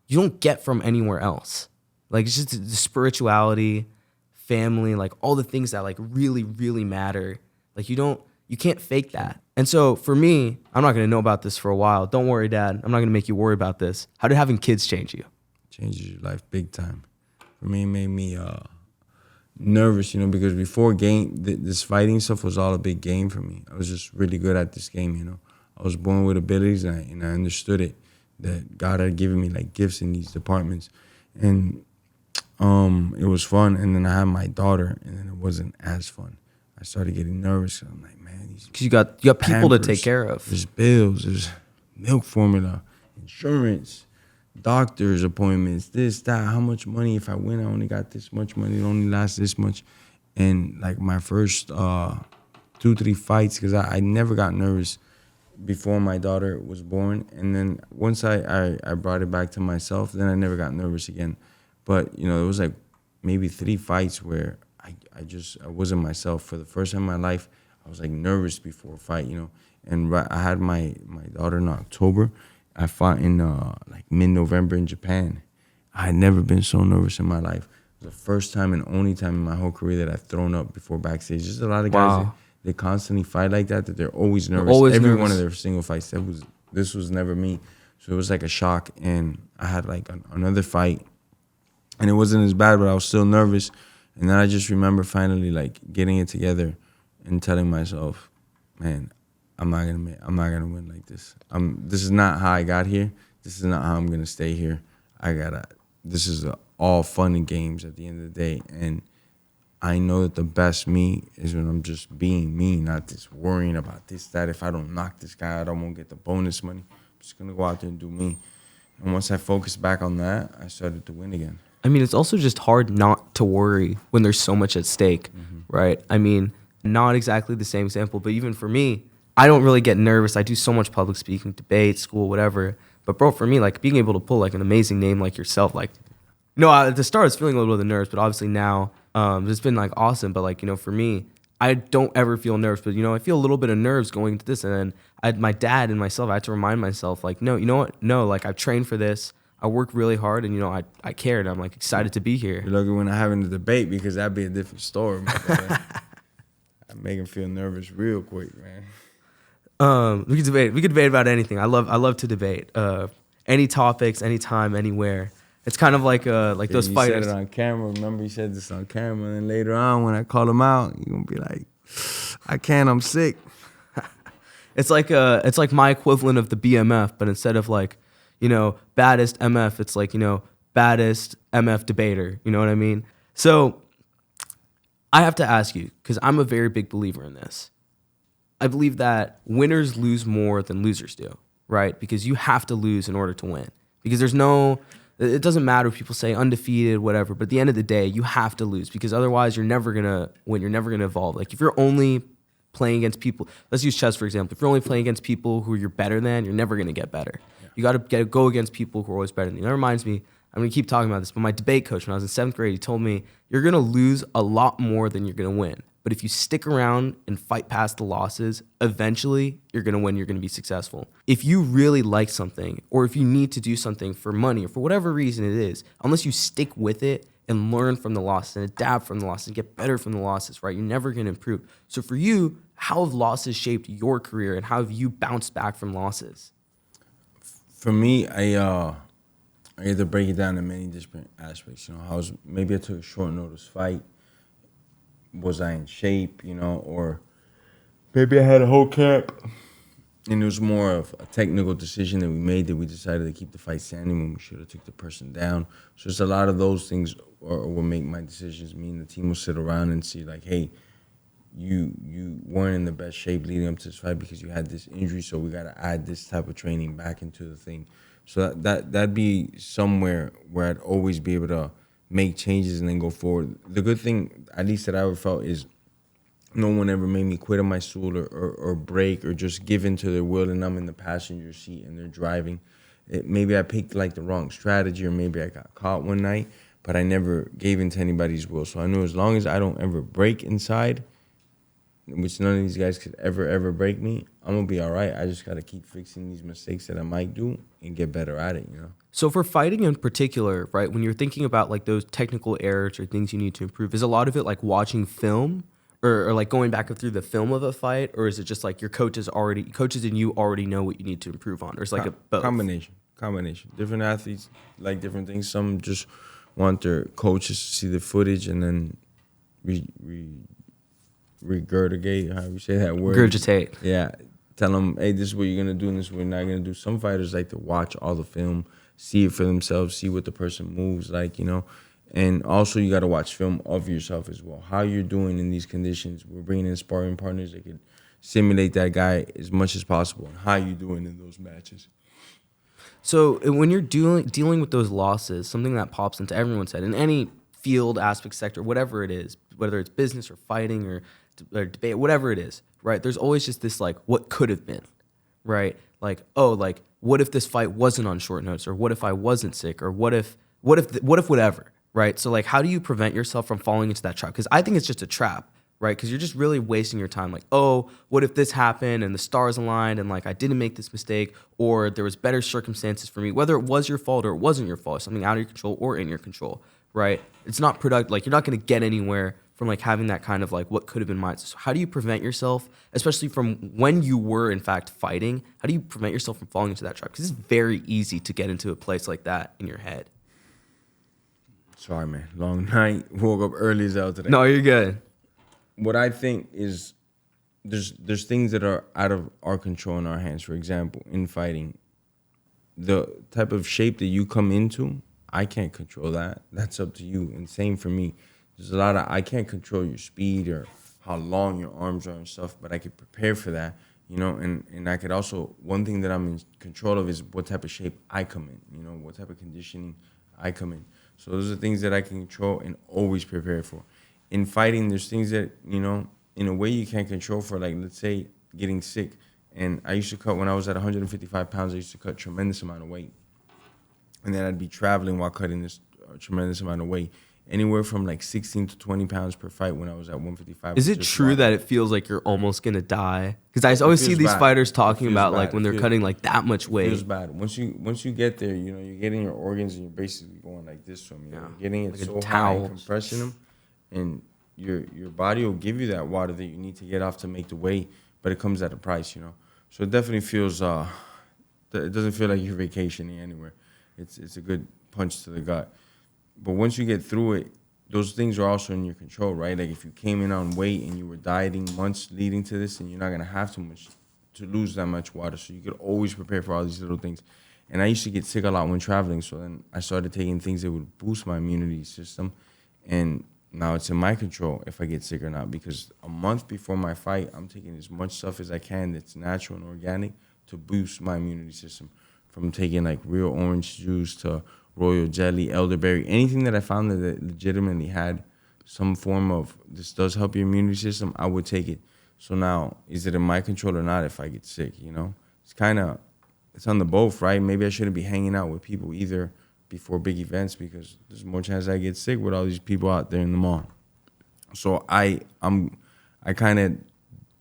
don't get from anywhere else. Like it's just the spirituality, family, like all the things that like really, really matter. Like you can't fake that. And so for me, I'm not going to know about this for a while. Don't worry, Dad. I'm not going to make you worry about this. How did having kids change you? Changes your life big time. For me, it made me nervous, you know, because before this fighting stuff was all a big game for me. I was just really good at this game, you know. I was born with abilities and I understood it, that God had given me like gifts in these departments. And it was fun. And then I had my daughter and then it wasn't as fun. I started getting nervous. I'm like, man, because you got people to take care of. There's bills, there's milk formula, insurance, doctor's appointments, this, that. How much money? If I win, I only got this much money. It only lasts this much. And like my first 2-3 fights, because I never got nervous before my daughter was born. And then once I brought it back to myself, then I never got nervous again. But, you know, it was like maybe 3 fights where I wasn't myself. For the first time in my life, I was like nervous before a fight, you know. And I had my daughter in October. I fought in like mid-November in Japan. I had never been so nervous in my life. It was the first time and only time in my whole career that I've thrown up before backstage. There's a lot of guys that they constantly fight like that they're always nervous. Every one of their single fights, this was never me. So it was like a shock. And I had like another fight. And it wasn't as bad, but I was still nervous. And then I just remember finally like getting it together and telling myself, man, I'm not gonna win like this. This is not how I got here. This is not how I'm gonna stay here. This is all fun and games at the end of the day. And I know that the best me is when I'm just being me, not just worrying about this, that. If I don't knock this guy out, I won't get the bonus money. I'm just gonna go out there and do me. And once I focused back on that, I started to win again. I mean, it's also just hard not to worry when there's so much at stake, right? I mean, not exactly the same example, but even for me, I don't really get nervous. I do so much public speaking, debate, school, whatever. But bro, for me, like being able to pull like an amazing name like yourself, like, at the start I was feeling a little bit of the nerves, but obviously now it's been like awesome. But like, for me, I don't ever feel nerves, but I feel a little bit of nerves going into this. And then my dad and myself, I had to remind myself like, no, you know what? No, like I've trained for this. I work really hard, and I care, and I'm like excited to be here. You're lucky we're not having a debate, because that'd be a different story. I make him feel nervous real quick, man. We could debate. We could debate about anything. I love to debate. Any topics, anytime, anywhere. It's kind of like those you fighters. said it on camera. Remember, you said this on camera, and then later on, when I call him out, you're gonna be like, "I can't. I'm sick." It's like my equivalent of the BMF, but instead of like, baddest MF, it's like, baddest MF debater. You know what I mean? So I have to ask you, because I'm a very big believer in this. I believe that winners lose more than losers do, right? Because you have to lose in order to win. Because it doesn't matter if people say undefeated, whatever, but at the end of the day, you have to lose, because otherwise you're never going to win. You're never going to evolve. Like if you're only playing against people, let's use chess for example. If you're only playing against people who you're better than, you're never going to get better. Yeah. You got to go against people who are always better than you. That reminds me, I'm going to keep talking about this, but my debate coach when I was in 7th grade, he told me, you're going to lose a lot more than you're going to win. But if you stick around and fight past the losses, eventually you're going to win, you're going to be successful. If you really like something, or if you need to do something for money or for whatever reason it is, unless you stick with it and learn from the losses and adapt from the losses and get better from the losses, right? You're never going to improve. So for you, how have losses shaped your career, and how have you bounced back from losses? For me, I had to break it down in many different aspects. Maybe I took a short notice fight. Was I in shape, or maybe I had a whole camp. And it was more of a technical decision that we made, that we decided to keep the fight standing when we should have took the person down. So it's a lot of those things will make my decisions. Me and the team will sit around and see like, hey, you weren't in the best shape leading up to this fight because you had this injury, so we got to add this type of training back into the thing. So that'd be somewhere where I'd always be able to make changes and then go forward. The good thing, at least that I ever felt, is no one ever made me quit on my stool or break or just give in to their will, and I'm in the passenger seat and they're driving. Maybe I picked like the wrong strategy, or maybe I got caught one night, but I never gave in to anybody's will. So I knew as long as I don't ever break inside, which none of these guys could ever break me, I'm going to be all right. I just got to keep fixing these mistakes that I might do and get better at it, So for fighting in particular, right, when you're thinking about like those technical errors or things you need to improve, is a lot of it like watching film or like going back through the film of a fight, or is it just like your coaches and you already know what you need to improve on? Or it's like a both? Combination. Different athletes like different things. Some just want their coaches to see the footage and then regurgitate, how you say that word? Regurgitate. Yeah. Tell them, hey, this is what you're going to do and this is what you're not going to do. Some fighters like to watch all the film, see it for themselves, see what the person moves like, And also you got to watch film of yourself as well. How you're doing in these conditions. We're bringing in sparring partners that could simulate that guy as much as possible, and how you doing in those matches. So when you're dealing with those losses, something that pops into everyone's head in any field, aspect, sector, whatever it is, whether it's business or fighting or debate, whatever it is, right? There's always just this like, what could have been, right? Like, oh, like what if this fight wasn't on short notice, or what if I wasn't sick, or what if whatever, right? So like, how do you prevent yourself from falling into that trap? Because I think it's just a trap, right? Because you're just really wasting your time. Like, oh, what if this happened and the stars aligned and like I didn't make this mistake, or there was better circumstances for me, whether it was your fault or it wasn't your fault, something out of your control or in your control, right? It's not productive. Like, you're not going to get anywhere from like having that kind of like what could have been mindset. So how do you prevent yourself, especially from when you were in fact fighting, how do you prevent yourself from falling into that trap? Because it's very easy to get into a place like that in your head. Sorry, man. Long night. Woke up early as hell today. No, you're good. What I think is there's things that are out of our control in our hands. For example, in fighting, the type of shape that you come into, I can't control that. That's up to you. And same for me. There's a lot of, I can't control your speed or how long your arms are and stuff, but I could prepare for that, and I could also, one thing that I'm in control of is what type of shape I come in, what type of conditioning I come in. So those are things that I can control and always prepare for. In fighting, there's things that, you know, in a way you can't control for, like, let's say, getting sick. And I used to cut, when I was at 155 pounds, I used to cut tremendous amount of weight. And then I'd be traveling while cutting this tremendous amount of weight. Anywhere from like 16 to 20 pounds per fight when I was at 155. Is it true that it feels like you're almost gonna die? Because I always see these fighters talking about like when they're cutting like that much weight. It feels bad. Once you get there, you know, you're getting your organs and you're basically going like this from you. Know, you're getting it like so high, and compressing them, and your body will give you that water that you need to get off to make the weight, but it comes at a price, you know. So it definitely feels. It doesn't feel like you're vacationing anywhere. It's a good punch to the gut. But once you get through it, those things are also in your control, right? Like if you came in on weight and you were dieting months leading to this, and you're not gonna have too much to lose that much water. So you could always prepare for all these little things. And I used to get sick a lot when traveling, so then I started taking things that would boost my immunity system. And now it's in my control if I get sick or not, because a month before my fight, I'm taking as much stuff as I can that's natural and organic to boost my immunity system. From taking like real orange juice to royal jelly, elderberry, anything that I found that legitimately had some form of, this does help your immunity system, I would take it. So now, is it in my control or not if I get sick, you know? It's on the both, right? Maybe I shouldn't be hanging out with people either before big events, because there's more chance I get sick with all these people out there in the mall. So I kind of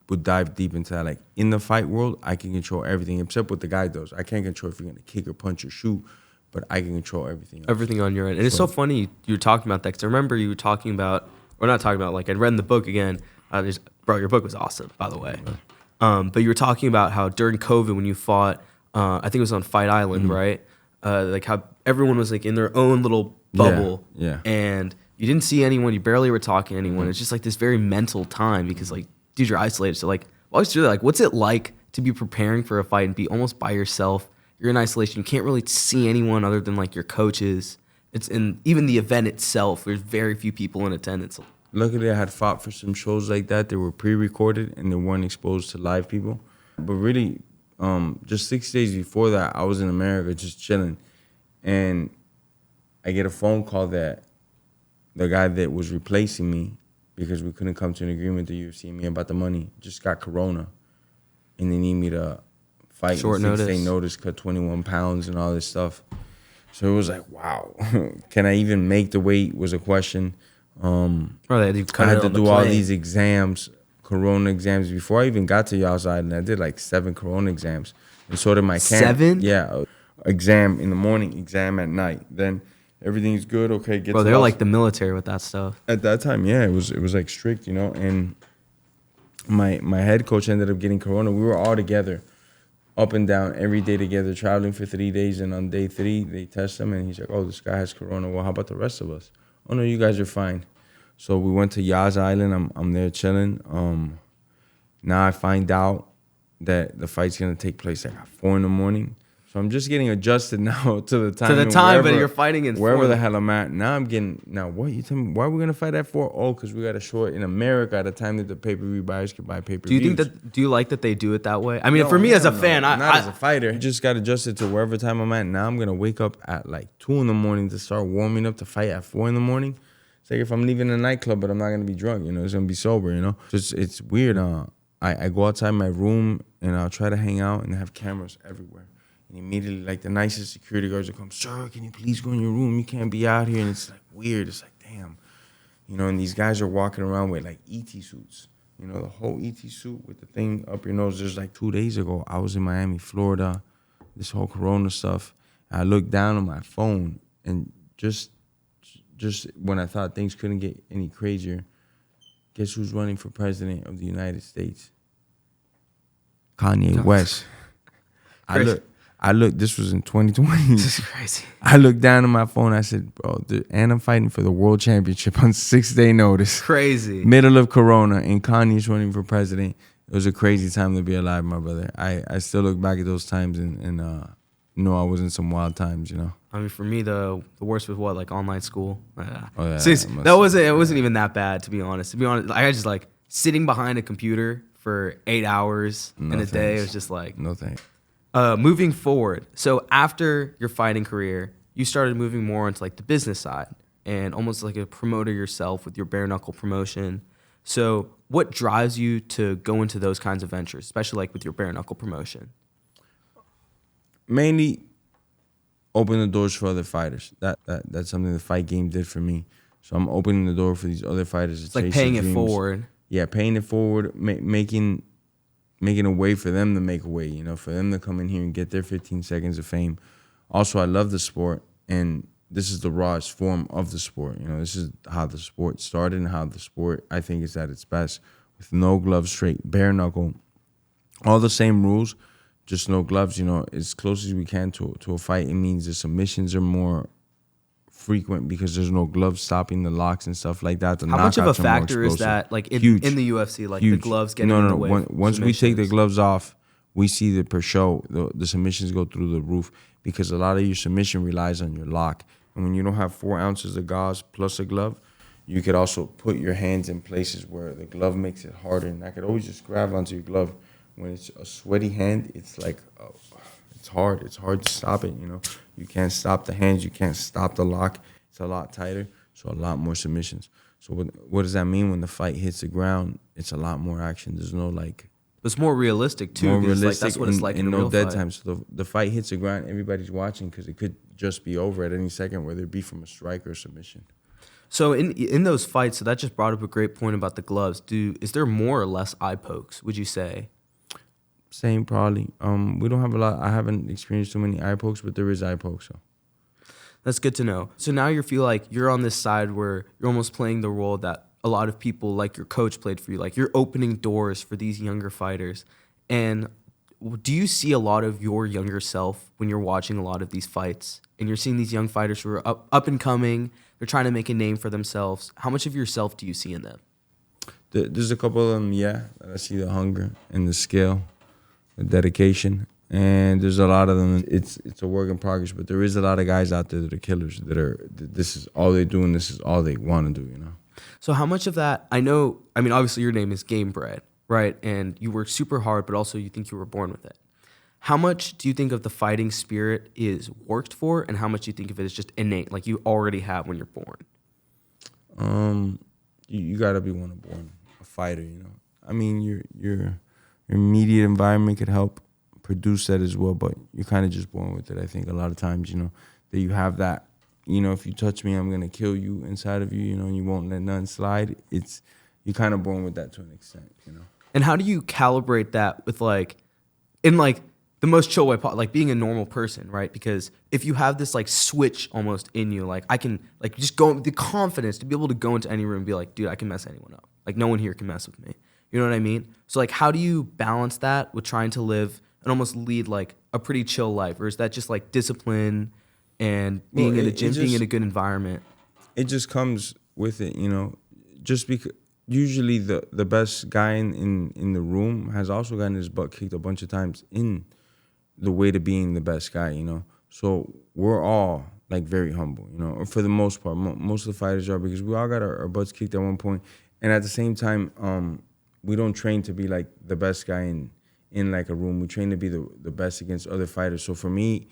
would dive deep into that. Like in the fight world, I can control everything except what the guy does. I can't control if you're gonna kick or punch or shoot, but I can control everything else. Everything on your end. And it's so funny you were talking about that, because I remember you were talking about, or not talking about, like I'd read in the book again. Bro, your book was awesome, by the way. But you were talking about how during COVID when you fought, I think it was on Fight Island, right? Like how everyone was like in their own little bubble. Yeah. And you didn't see anyone, you barely were talking to anyone. It's just like this very mental time because like, dude, you're isolated. So like, always do that. Like, what's it like to be preparing for a fight and be almost by yourself? You're in isolation. You can't really see anyone other than like your coaches. It's in even the event itself. There's very few people in attendance. Luckily, I had fought for some shows like that. They were pre-recorded and they weren't exposed to live people. But really, just 6 days before that, I was in America just chilling, and I get a phone call that the guy that was replacing me, because we couldn't come to an agreement, the UFC and me, about the money, just got corona, and they need me to fight short in 6 day notice, cut 21 pounds and all this stuff. So it was like, wow, can I even make the weight was a question. I had to do all these exams, corona exams, before I even got to Yas Island. I did like 7 corona exams, and so did my camp. 7? Yeah, exam in the morning, exam at night. Then everything's good. Okay, Bro, they're like the military with that stuff. At that time, yeah, it was like strict, you know. And my head coach ended up getting corona. We were all together, up and down every day together, traveling for 3 days. And on day 3, they test him, and he's like, "Oh, this guy has corona. Well, how about the rest of us?" "Oh no, you guys are fine." So we went to Yas Island. I'm there chilling. Now I find out that the fight's gonna take place like at 4 a.m. So I'm just getting adjusted now to the time. Wherever, but you're fighting in wherever the hell I'm at. Now what? You tell me, why are we gonna fight at 4? Oh, because we got a short in America at a time that the pay-per-view buyers can buy pay-per-views. Do you like that they do it that way? I mean, for me as a fan, not as a fighter. I just got adjusted to wherever time I'm at. Now I'm gonna wake up at like 2 a.m. to start warming up to fight at 4 a.m. It's like if I'm leaving a nightclub, but I'm not gonna be drunk, you know, it's gonna be sober, you know. It's weird. I go outside my room and I'll try to hang out and have cameras everywhere. And immediately, like the nicest security guards will come, "Sir, can you please go in your room? You can't be out here." And it's like weird. It's like, damn, you know. And these guys are walking around with like ET suits, you know, the whole ET suit with the thing up your nose. Just like 2 days ago, I was in Miami, Florida, this whole corona stuff. I looked down on my phone, and just when I thought things couldn't get any crazier, guess who's running for president of the United States? Kanye West. I looked, this was in 2020. This is crazy. I looked down at my phone. I said, bro, and I'm fighting for the world championship on 6 day notice. Crazy. Middle of Corona, and Kanye's running for president. It was a crazy time to be alive, my brother. I still look back at those times and know I was in some wild times, you know. I mean, for me, the worst was what, like online school. Oh yeah. See, it wasn't even that bad, to be honest. I was just like sitting behind a computer for 8 hours in a day. It was just like no thanks. Moving forward, so after your fighting career, you started moving more into like the business side and almost like a promoter yourself with your bare knuckle promotion. So what drives you to go into those kinds of ventures, especially like with your bare knuckle promotion? Mainly open the doors for other fighters. That's something the fight game did for me. So I'm opening the door for these other fighters. It's like paying it forward. Yeah, paying it forward, making a way for them to make a way, you know, for them to come in here and get their 15 seconds of fame. Also, I love the sport, and this is the rawest form of the sport. You know, this is how the sport started and how the sport, I think, is at its best. With no gloves, straight, bare knuckle, all the same rules, just no gloves, you know, as close as we can to a fight. It means the submissions are more frequent because there's no gloves stopping the locks and stuff like that. How much of a factor is that, like in the UFC, like the gloves getting in the way? Once we take the gloves off, we see that per show the submissions go through the roof because a lot of your submission relies on your lock. And when you don't have 4 ounces of gauze plus a glove, you could also put your hands in places where the glove makes it harder. And I could always just grab onto your glove. When it's a sweaty hand, it's like, it's hard. It's hard to stop it, you know. You can't stop the hands. You can't stop the lock. It's a lot tighter, so a lot more submissions. So what does that mean when the fight hits the ground? It's a lot more action. There's no like... But it's more realistic, too. More realistic, that's what it's like in a real dead fight. time. So the fight hits the ground, everybody's watching because it could just be over at any second, whether it be from a strike or submission. So in those fights, so that just brought up a great point about the gloves. Is there more or less eye pokes, would you say? Same, probably. We don't have a lot. I haven't experienced too many eye pokes, but there is eye pokes. So that's good to know. So now you feel like you're on this side where you're almost playing the role that a lot of people, like your coach, played for you. Like you're opening doors for these younger fighters. And do you see a lot of your younger self when you're watching a lot of these fights and you're seeing these young fighters who are up and coming? They're trying to make a name for themselves. How much of yourself do you see in them? There's a couple of them, yeah. I see the hunger and the skill, the dedication, and there's a lot of them. It's a work in progress, but there is a lot of guys out there that are killers. This is all they do, and this is all they want to do. You know. So how much of that? I mean, obviously your name is Gamebred, right? And you work super hard, but also you think you were born with it. How much do you think of the fighting spirit is worked for, and how much do you think of it is just innate, like you already have when you're born? You gotta be one born a fighter. You know. I mean, your immediate environment could help produce that as well, but you're kind of just born with it. I think a lot of times, you know, that you have that. You know, if you touch me, I'm gonna kill you inside of you. You know, and you won't let nothing slide. You're kind of born with that to an extent. You know. And how do you calibrate that with in the most chill way, like being a normal person, right? Because if you have this like switch almost in you, like I can like just go the confidence to be able to go into any room and be like, dude, I can mess anyone up. Like no one here can mess with me. You know what I mean? So like, how do you balance that with trying to live and almost lead like a pretty chill life, or is that just like discipline and being in a gym, being in a good environment? It just comes with it, you know. Just because usually the best guy in the room has also gotten his butt kicked a bunch of times in the way to being the best guy, you know. So we're all like very humble, you know, or for the most part. Most of the fighters are, because we all got our butts kicked at one point, and at the same time, we don't train to be like the best guy in like a room. We train to be the best against other fighters. So for me,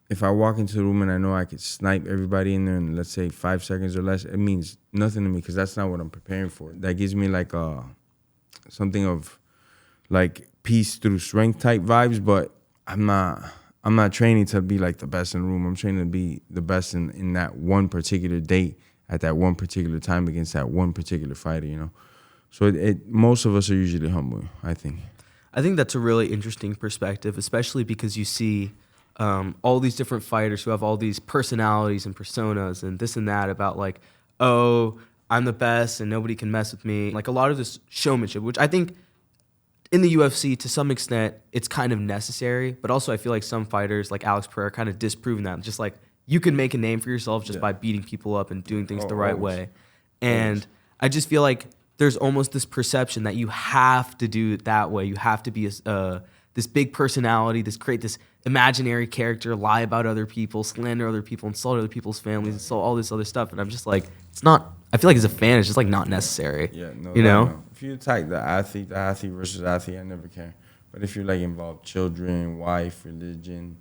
if I walk into the room and I know I could snipe everybody in there in, let's say, 5 seconds or less, it means nothing to me because that's not what I'm preparing for. That gives me like something of like peace through strength type vibes, but I'm not training to be like the best in the room. I'm training to be the best in that one particular date at that one particular time against that one particular fighter, you know. So most of us are usually humble, I think. I think that's a really interesting perspective, especially because you see all these different fighters who have all these personalities and personas and this and that about like, oh, I'm the best and nobody can mess with me. Like a lot of this showmanship, which I think in the UFC to some extent it's kind of necessary, but also I feel like some fighters like Alex Pereira kind of disproven that. Just like you can make a name for yourself just by beating people up and doing things the right way. And I just feel like there's almost this perception that you have to do it that way. You have to be this big personality, create this imaginary character, lie about other people, slander other people, insult other people's families, insult all this other stuff. And I'm just like, it's not. I feel like as a fan, it's just like not necessary. Yeah, no. You know? No. If you attack the athlete versus athlete, I never care. But if you're like involved children, wife, religion,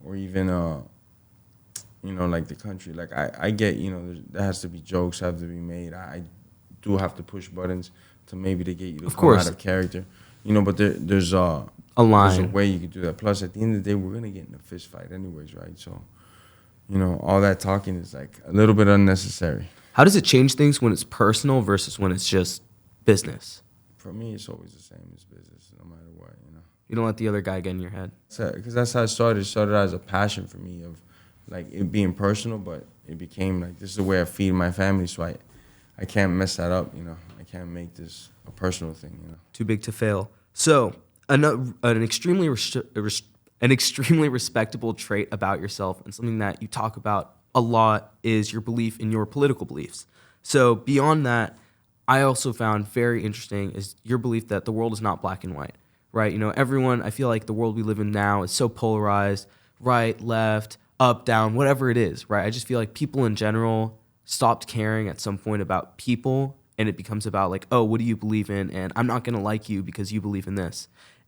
or even you know, like the country. Like I get, you know, there has to be jokes have to be made. I do have to push buttons to maybe to get you to Of come course. out of character, you know. But there's A there's a line. way you can do that. Plus, at the end of the day, we're gonna get in a fist fight anyways, right? So, you know, all that talking is like a little bit unnecessary. How does it change things when it's personal versus when it's just business? For me, it's always the same as business, no matter what, you know. You don't let the other guy get in your head. Because that's how it started. It started out as a passion for me of like it being personal, but it became like this is the way I feed my family, so I can't mess that up, you know. I can't make this a personal thing, you know. Too big to fail. So an extremely an extremely respectable trait about yourself and something that you talk about a lot is your belief in your political beliefs. So beyond that, I also found very interesting is your belief that the world is not black and white, right? You know, everyone, I feel like the world we live in now is so polarized, right, left, up, down, whatever it is, right? I just feel like people in general stopped caring at some point about people, and it becomes about like, oh, what do you believe in? And I'm not going to like you because you believe in this.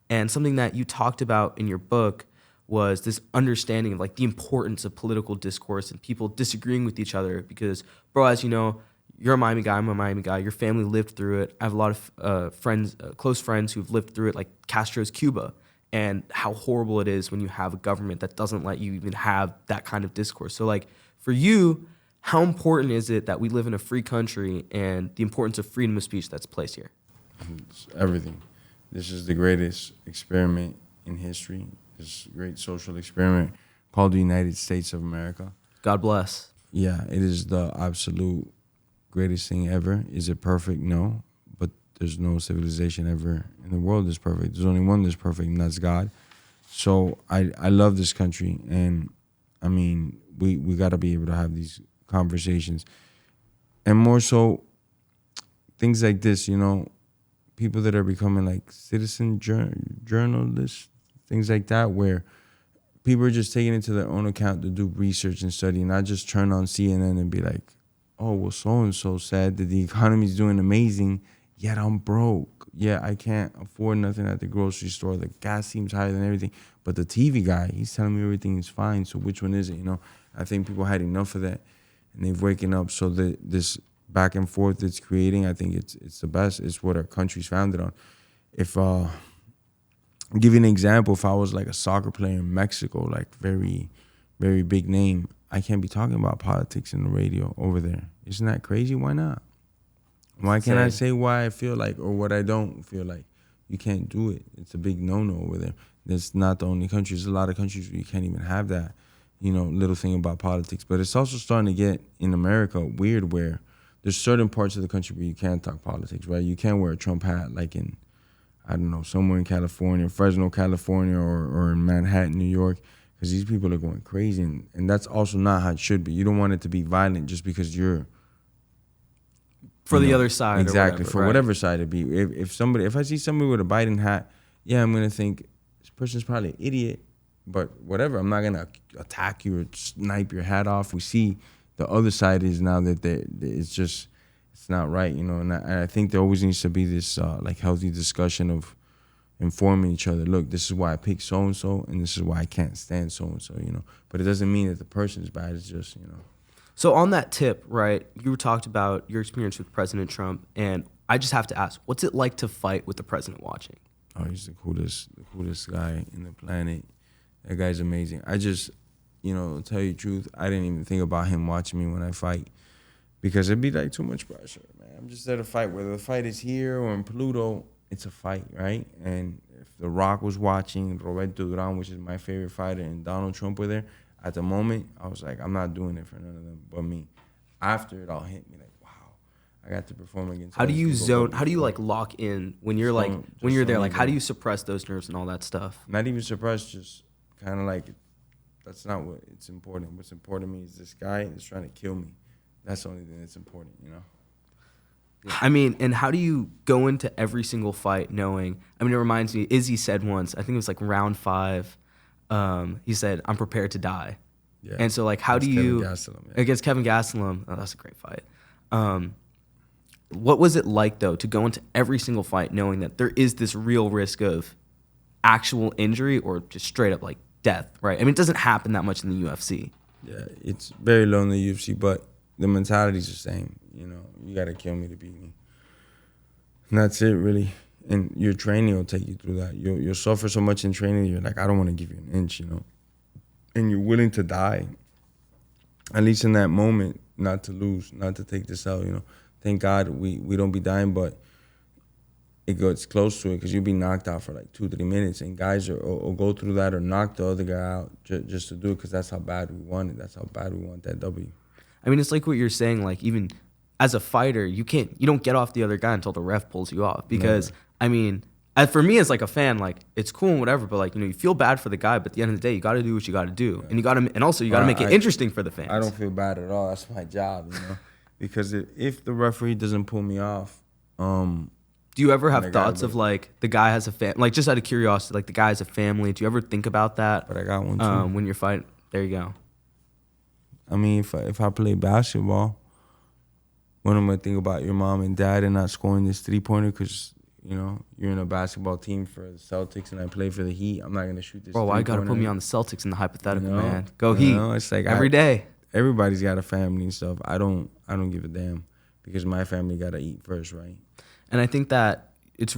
And something that you talked about in your book was this understanding of like the importance of political discourse and people disagreeing with each other because, bro, as you know, you're a Miami guy, I'm a Miami guy. Your family lived through it. I have a lot of friends, close friends who've lived through it, like Castro's Cuba, and how horrible it is when you have a government that doesn't let you even have that kind of discourse. So like for you, how important is it that we live in a free country and the importance of freedom of speech that's placed here? It's everything. This is the greatest experiment in history. This great social experiment called the United States of America. God bless. Yeah, it is the absolute greatest thing ever. Is it perfect? No. But there's no civilization ever in the world that's perfect. There's only one that's perfect, and that's God. So I love this country, and I mean, we got to be able to have these conversations. And more so, things like this, you know, people that are becoming like citizen journalists, things like that, where people are just taking it to their own account to do research and study, not just turn on CNN and be like, oh, well, so-and-so said that the economy's doing amazing, yet I'm broke. Yeah, I can't afford nothing at the grocery store. The gas seems higher than everything. But the TV guy, he's telling me everything is fine, so which one is it, you know? I think people had enough of that, and they've waken up. So this back and forth it's creating, I think it's the best. It's what our country's founded on. If I'll give you an example, if I was like a soccer player in Mexico, like very, very big name, I can't be talking about politics in the radio over there. Isn't that crazy? Why not? Why can't I say why I feel like or what I don't feel like? You can't do it. It's a big no-no over there. That's not the only country. There's a lot of countries where you can't even have that, you know, little thing about politics. But it's also starting to get, in America, weird where there's certain parts of the country where you can't talk politics, right? You can't wear a Trump hat like in, I don't know, somewhere in California, Fresno, California, or in Manhattan, New York, because these people are going crazy. And that's also not how it should be. You don't want it to be violent just because you're... For the other side. Exactly, or whatever, for right? whatever side it be. If I see somebody with a Biden hat, yeah, I'm going to think, this person's probably an idiot, but whatever. I'm not going to attack you or snipe your hat off. We see the other side is now that it's just, it's not right, you know. And I think there always needs to be this like healthy discussion of informing each other. Look, this is why I picked so-and-so, and this is why I can't stand so-and-so, you know. But it doesn't mean that the person's bad. It's just, you know. So on that tip, right, you talked about your experience with President Trump, and I just have to ask, what's it like to fight with the president watching? Oh, he's the coolest guy in the planet. That guy's amazing. I just, you know, to tell you the truth, I didn't even think about him watching me when I fight because it'd be like too much pressure, man. I'm just there to fight. Whether the fight is here or in Pluto, it's a fight, right? And if The Rock was watching, Roberto Duran, which is my favorite fighter, and Donald Trump were there, at the moment, I was like, I'm not doing it for none of them but me. After it all hit me, like, wow, I got to perform against. How do you like lock in when you're like when you're there? Like, how do you suppress those nerves and all that stuff? Not even suppress, just kind of like, that's not what it's important. What's important to me is this guy is trying to kill me. That's the only thing that's important, you know. Yeah. I mean, and how do you go into every single fight knowing? I mean, it reminds me. Izzy said once, I think it was like round 5. He said, "I'm prepared to die." Yeah. And so, like, how do you against Kevin Gastelum? Oh, that's a great fight. What was it like though to go into every single fight knowing that there is this real risk of actual injury or just straight up like death? Right? I mean, it doesn't happen that much in the UFC. Yeah, it's very low in the UFC, but the mentality's the same. You know, you gotta kill me to beat me. And that's it, really. And your training will take you through that. You'll suffer so much in training, you're like, I don't want to give you an inch, you know. And you're willing to die, at least in that moment, not to lose, not to take this out, you know. Thank God we don't be dying, but it gets close to it because you'll be knocked out for like 2-3 minutes. And guys will go through that or knock the other guy out just to do it because that's how bad we want it. That's how bad we want that W. I mean, it's like what you're saying, like even as a fighter, you don't get off the other guy until the ref pulls you off. Because, Never. I mean, for me as like a fan, like it's cool and whatever, but like, you know, you feel bad for the guy, but at the end of the day, you got to do what you got to do. And also you got to make it interesting for the fans. I don't feel bad at all. That's my job, you know. Because if the referee doesn't pull me off, do you ever have thoughts of like the guy has a family? Like just out of curiosity, like the guy has a family. Do you ever think about that? But I got one too. When you're fighting, there you go. I mean, if I play basketball, when am I think about your mom and dad and not scoring this 3-pointer because, you know, you're in a basketball team for the Celtics and I play for the Heat, I'm not going to shoot this 3-pointer. Bro, why you got to put me on the Celtics in the hypothetical, you know? man? Go Heat. It's like every day. Everybody's got a family and stuff. I don't give a damn because my family got to eat first, right? And I think that it's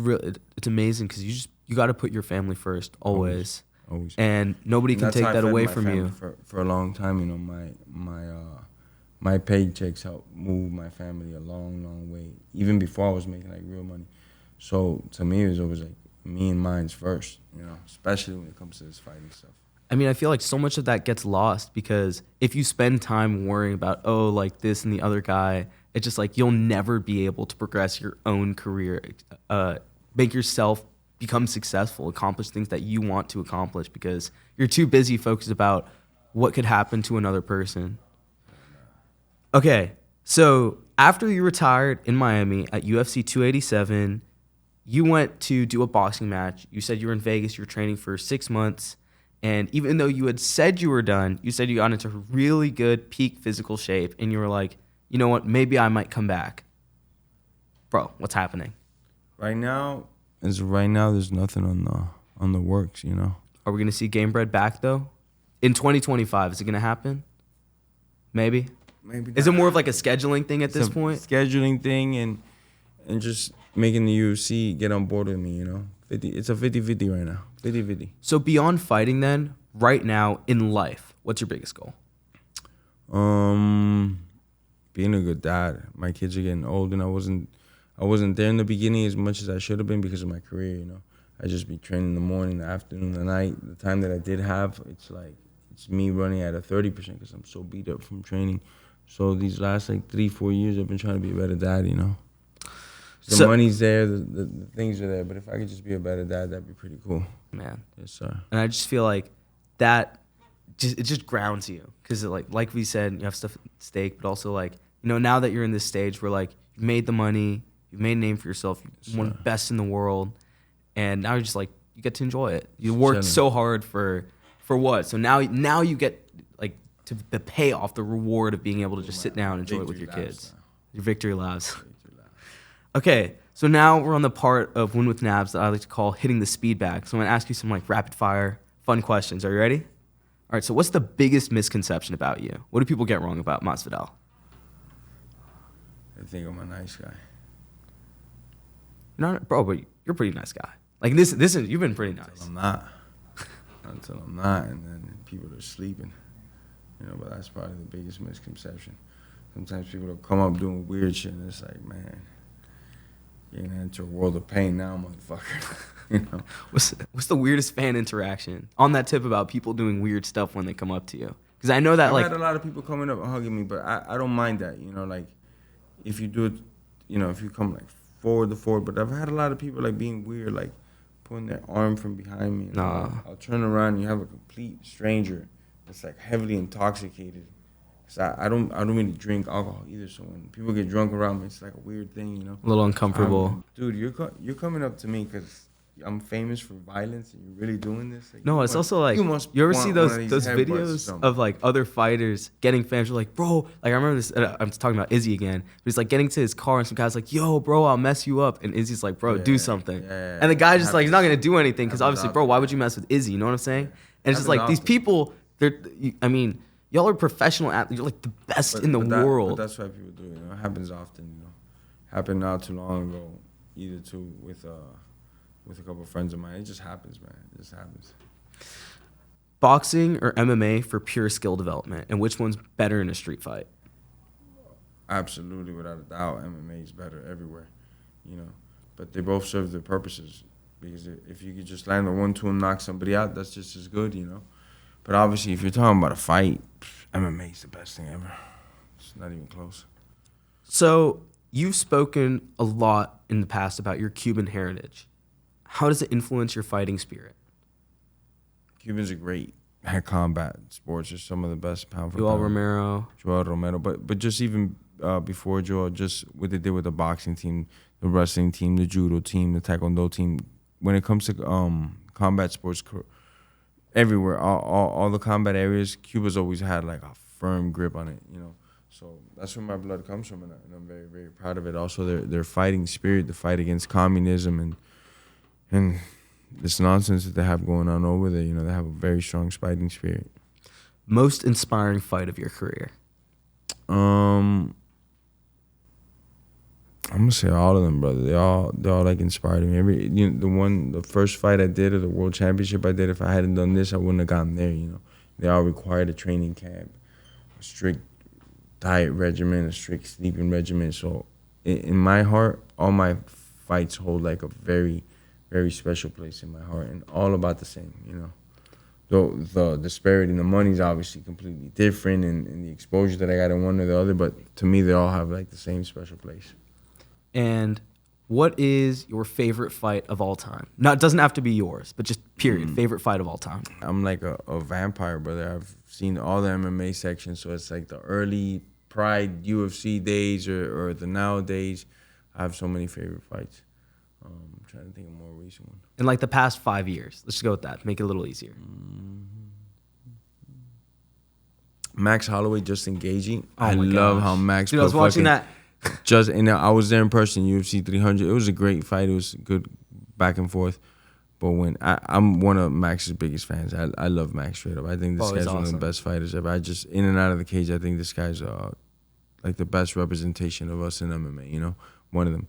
amazing because you got to put your family first always. Always. And nobody can take that away from you. For a long time, you know, my paychecks helped move my family a long way. Even before I was making like real money. So to me, it was always like me and mine's first, you know, especially when it comes to this fighting stuff. I mean, I feel like so much of that gets lost because if you spend time worrying about, oh, like this and the other guy, it's just like you'll never be able to progress your own career, make yourself become successful, accomplish things that you want to accomplish because you're too busy focused about what could happen to another person. Okay, so after you retired in Miami at UFC 287, you went to do a boxing match. You said you were in Vegas, you were training for 6 months. And even though you had said you were done, you said you got into really good peak physical shape. And you were like, you know what, maybe I might come back. Bro, what's happening? Right now, there's nothing on the works, you know. Are we going to see Gamebred back, though? In 2025, is it going to happen? Maybe? Maybe not. Is it more of like a scheduling thing at this point? Scheduling thing and just making the UFC get on board with me, you know. It's a 50-50 right now. 50-50. So beyond fighting then, right now in life, what's your biggest goal? Being a good dad. My kids are getting old and I wasn't there in the beginning as much as I should have been because of my career, you know. I just be training in the morning, the afternoon, the night. The time that I did have, it's me running at a 30% because I'm so beat up from training. So these last like 3-4 years I've been trying to be a better dad, you know. The money's there, the things are there, but if I could just be a better dad, that'd be pretty cool. Man. Yes, sir. And I just feel like that, it just grounds you. Because like we said, you have stuff at stake, but also like, you know, now that you're in this stage where like, you've made the money, you've made a name for yourself, you're one of the best in the world, and now you're just like, you get to enjoy it. You worked so hard for what? So now you get like to the payoff, the reward of being able to just sit down and enjoy it with your kids. Your victory laps. Okay, so now we're on the part of Win with Nabs that I like to call hitting the speedback. So I'm going to ask you some like rapid fire, fun questions. Are you ready? All right, so what's the biggest misconception about you? What do people get wrong about Masvidal? I think I'm a nice guy. Bro, but you're a pretty nice guy. Like this is, you've been pretty nice. I'm not. Until I'm not, and then people are sleeping. You know, but that's probably the biggest misconception. Sometimes people will come up doing weird shit, and it's like, man, you're gonna enter a world of pain now, motherfucker. You know? What's the weirdest fan interaction? On that tip about people doing weird stuff when they come up to you, because I know that I've had a lot of people coming up and hugging me, but I don't mind that. You know, like if you do it, you know, if you come like forward to forward. But I've had a lot of people like being weird, like putting their arm from behind me. Nah. I'll turn around and you have a complete stranger that's like heavily intoxicated. Cause I don't really drink alcohol either. So when people get drunk around me, it's like a weird thing, you know. A little uncomfortable. Dude, you're coming up to me because I'm famous for violence and you're really doing this? Like, no, it's also like, you ever see those videos of like other fighters getting fans? You're like, bro, like I remember this, I'm talking about Izzy again, but he's like getting to his car and some guy's like, yo, bro, I'll mess you up. And Izzy's like, bro, do something. Yeah. And the guy just like, he's not going to do anything because obviously, bro, why would you mess with Izzy? You know what I'm saying? And it's just like these people, you Y'all are professional athletes. You're like the best in the world. But that's why people do it. It happens often. Happened not too long ago, either too with a couple of friends of mine. It just happens, man. It just happens. Boxing or MMA for pure skill development, and which one's better in a street fight? Absolutely, without a doubt, MMA is better everywhere, But they both serve their purposes, because if you could just land a 1-2 and knock somebody out, that's just as good, But obviously, if you're talking about a fight, MMA is the best thing ever. It's not even close. So you've spoken a lot in the past about your Cuban heritage. How does it influence your fighting spirit? Cubans are great at combat sports. Are some of the best pound for Joel pound. Joel Romero. But just even before Joel, just what they did with the boxing team, the wrestling team, the judo team, the taekwondo team. When it comes to combat sports, everywhere, all the combat areas, Cuba's always had like a firm grip on it, So that's where my blood comes from, and I'm very, very proud of it. Also, their fighting spirit, the fight against communism and this nonsense that they have going on over there, they have a very strong fighting spirit. Most inspiring fight of your career? I'm gonna say all of them, brother. They all like inspired me. The first fight I did, or the world championship I did, if I hadn't done this, I wouldn't have gotten there. They all required a training camp, a strict diet regimen, a strict sleeping regimen. So in my heart, all my fights hold like a very, very special place in my heart, and all about the same. Though the disparity in the money's obviously completely different, and the exposure that I got in one or the other, but to me, they all have like the same special place. And what is your favorite fight of all time? No, it doesn't have to be yours, but just period. Favorite fight of all time. I'm like a vampire, brother. I've seen all the MMA sections, so it's like the early Pride UFC days or the nowadays. I have so many favorite fights. I'm trying to think of a more recent one. In like the past 5 years. Let's just go with that. Make it a little easier. Max Holloway, just engaging. Oh I love how Max. Dude, I was watching that. I was there in person, UFC 300. It was a great fight. It was good back and forth. But when I'm one of Max's biggest fans. I love Max straight up. I think this guy's one of the best fighters ever. I just, in and out of the cage, I think this guy's like the best representation of us in MMA, one of them.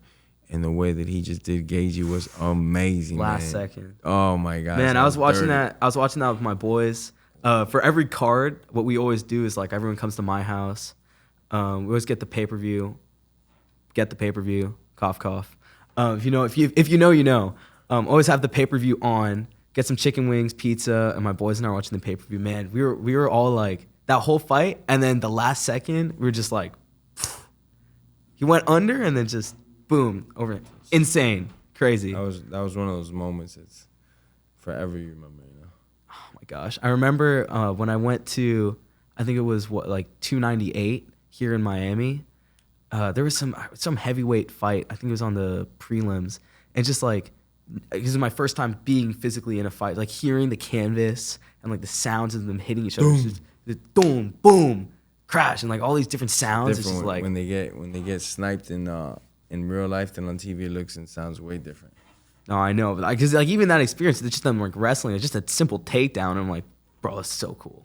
And the way that he just did Gagey was amazing. Last second. Oh my God. Man, I was watching that with my boys. For every card, what we always do is like everyone comes to my house. We always get the pay-per-view. Cough, cough. If you know, you know. Always have the pay-per-view on. Get some chicken wings, pizza, and my boys and I are watching the pay-per-view. Man, we were all like that whole fight, and then the last second we were just like, he went under, and then just boom over. Insane, crazy. That was one of those moments. It's forever you remember. Oh my gosh, I remember when I went to, I think it was 298 here in Miami. There was some heavyweight fight. I think it was on the prelims, and just like, this is my first time being physically in a fight, like hearing the canvas and like the sounds of them hitting each other, just boom, boom, crash, and like all these different sounds. It's just like when they get sniped in real life, then on TV it looks and sounds way different. No, I know, but because like even that experience, it's just them like wrestling. It's just a simple takedown. And I'm like, bro, it's so cool.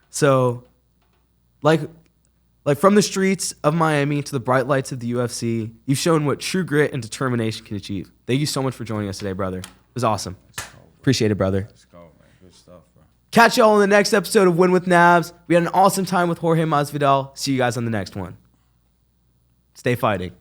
So, like from the streets of Miami to the bright lights of the UFC, you've shown what true grit and determination can achieve. Thank you so much for joining us today, brother. It was awesome. Appreciate it, brother. Let's go, man. Good stuff, bro. Catch y'all in the next episode of Win with Nabs. We had an awesome time with Jorge Masvidal. See you guys on the next one. Stay fighting.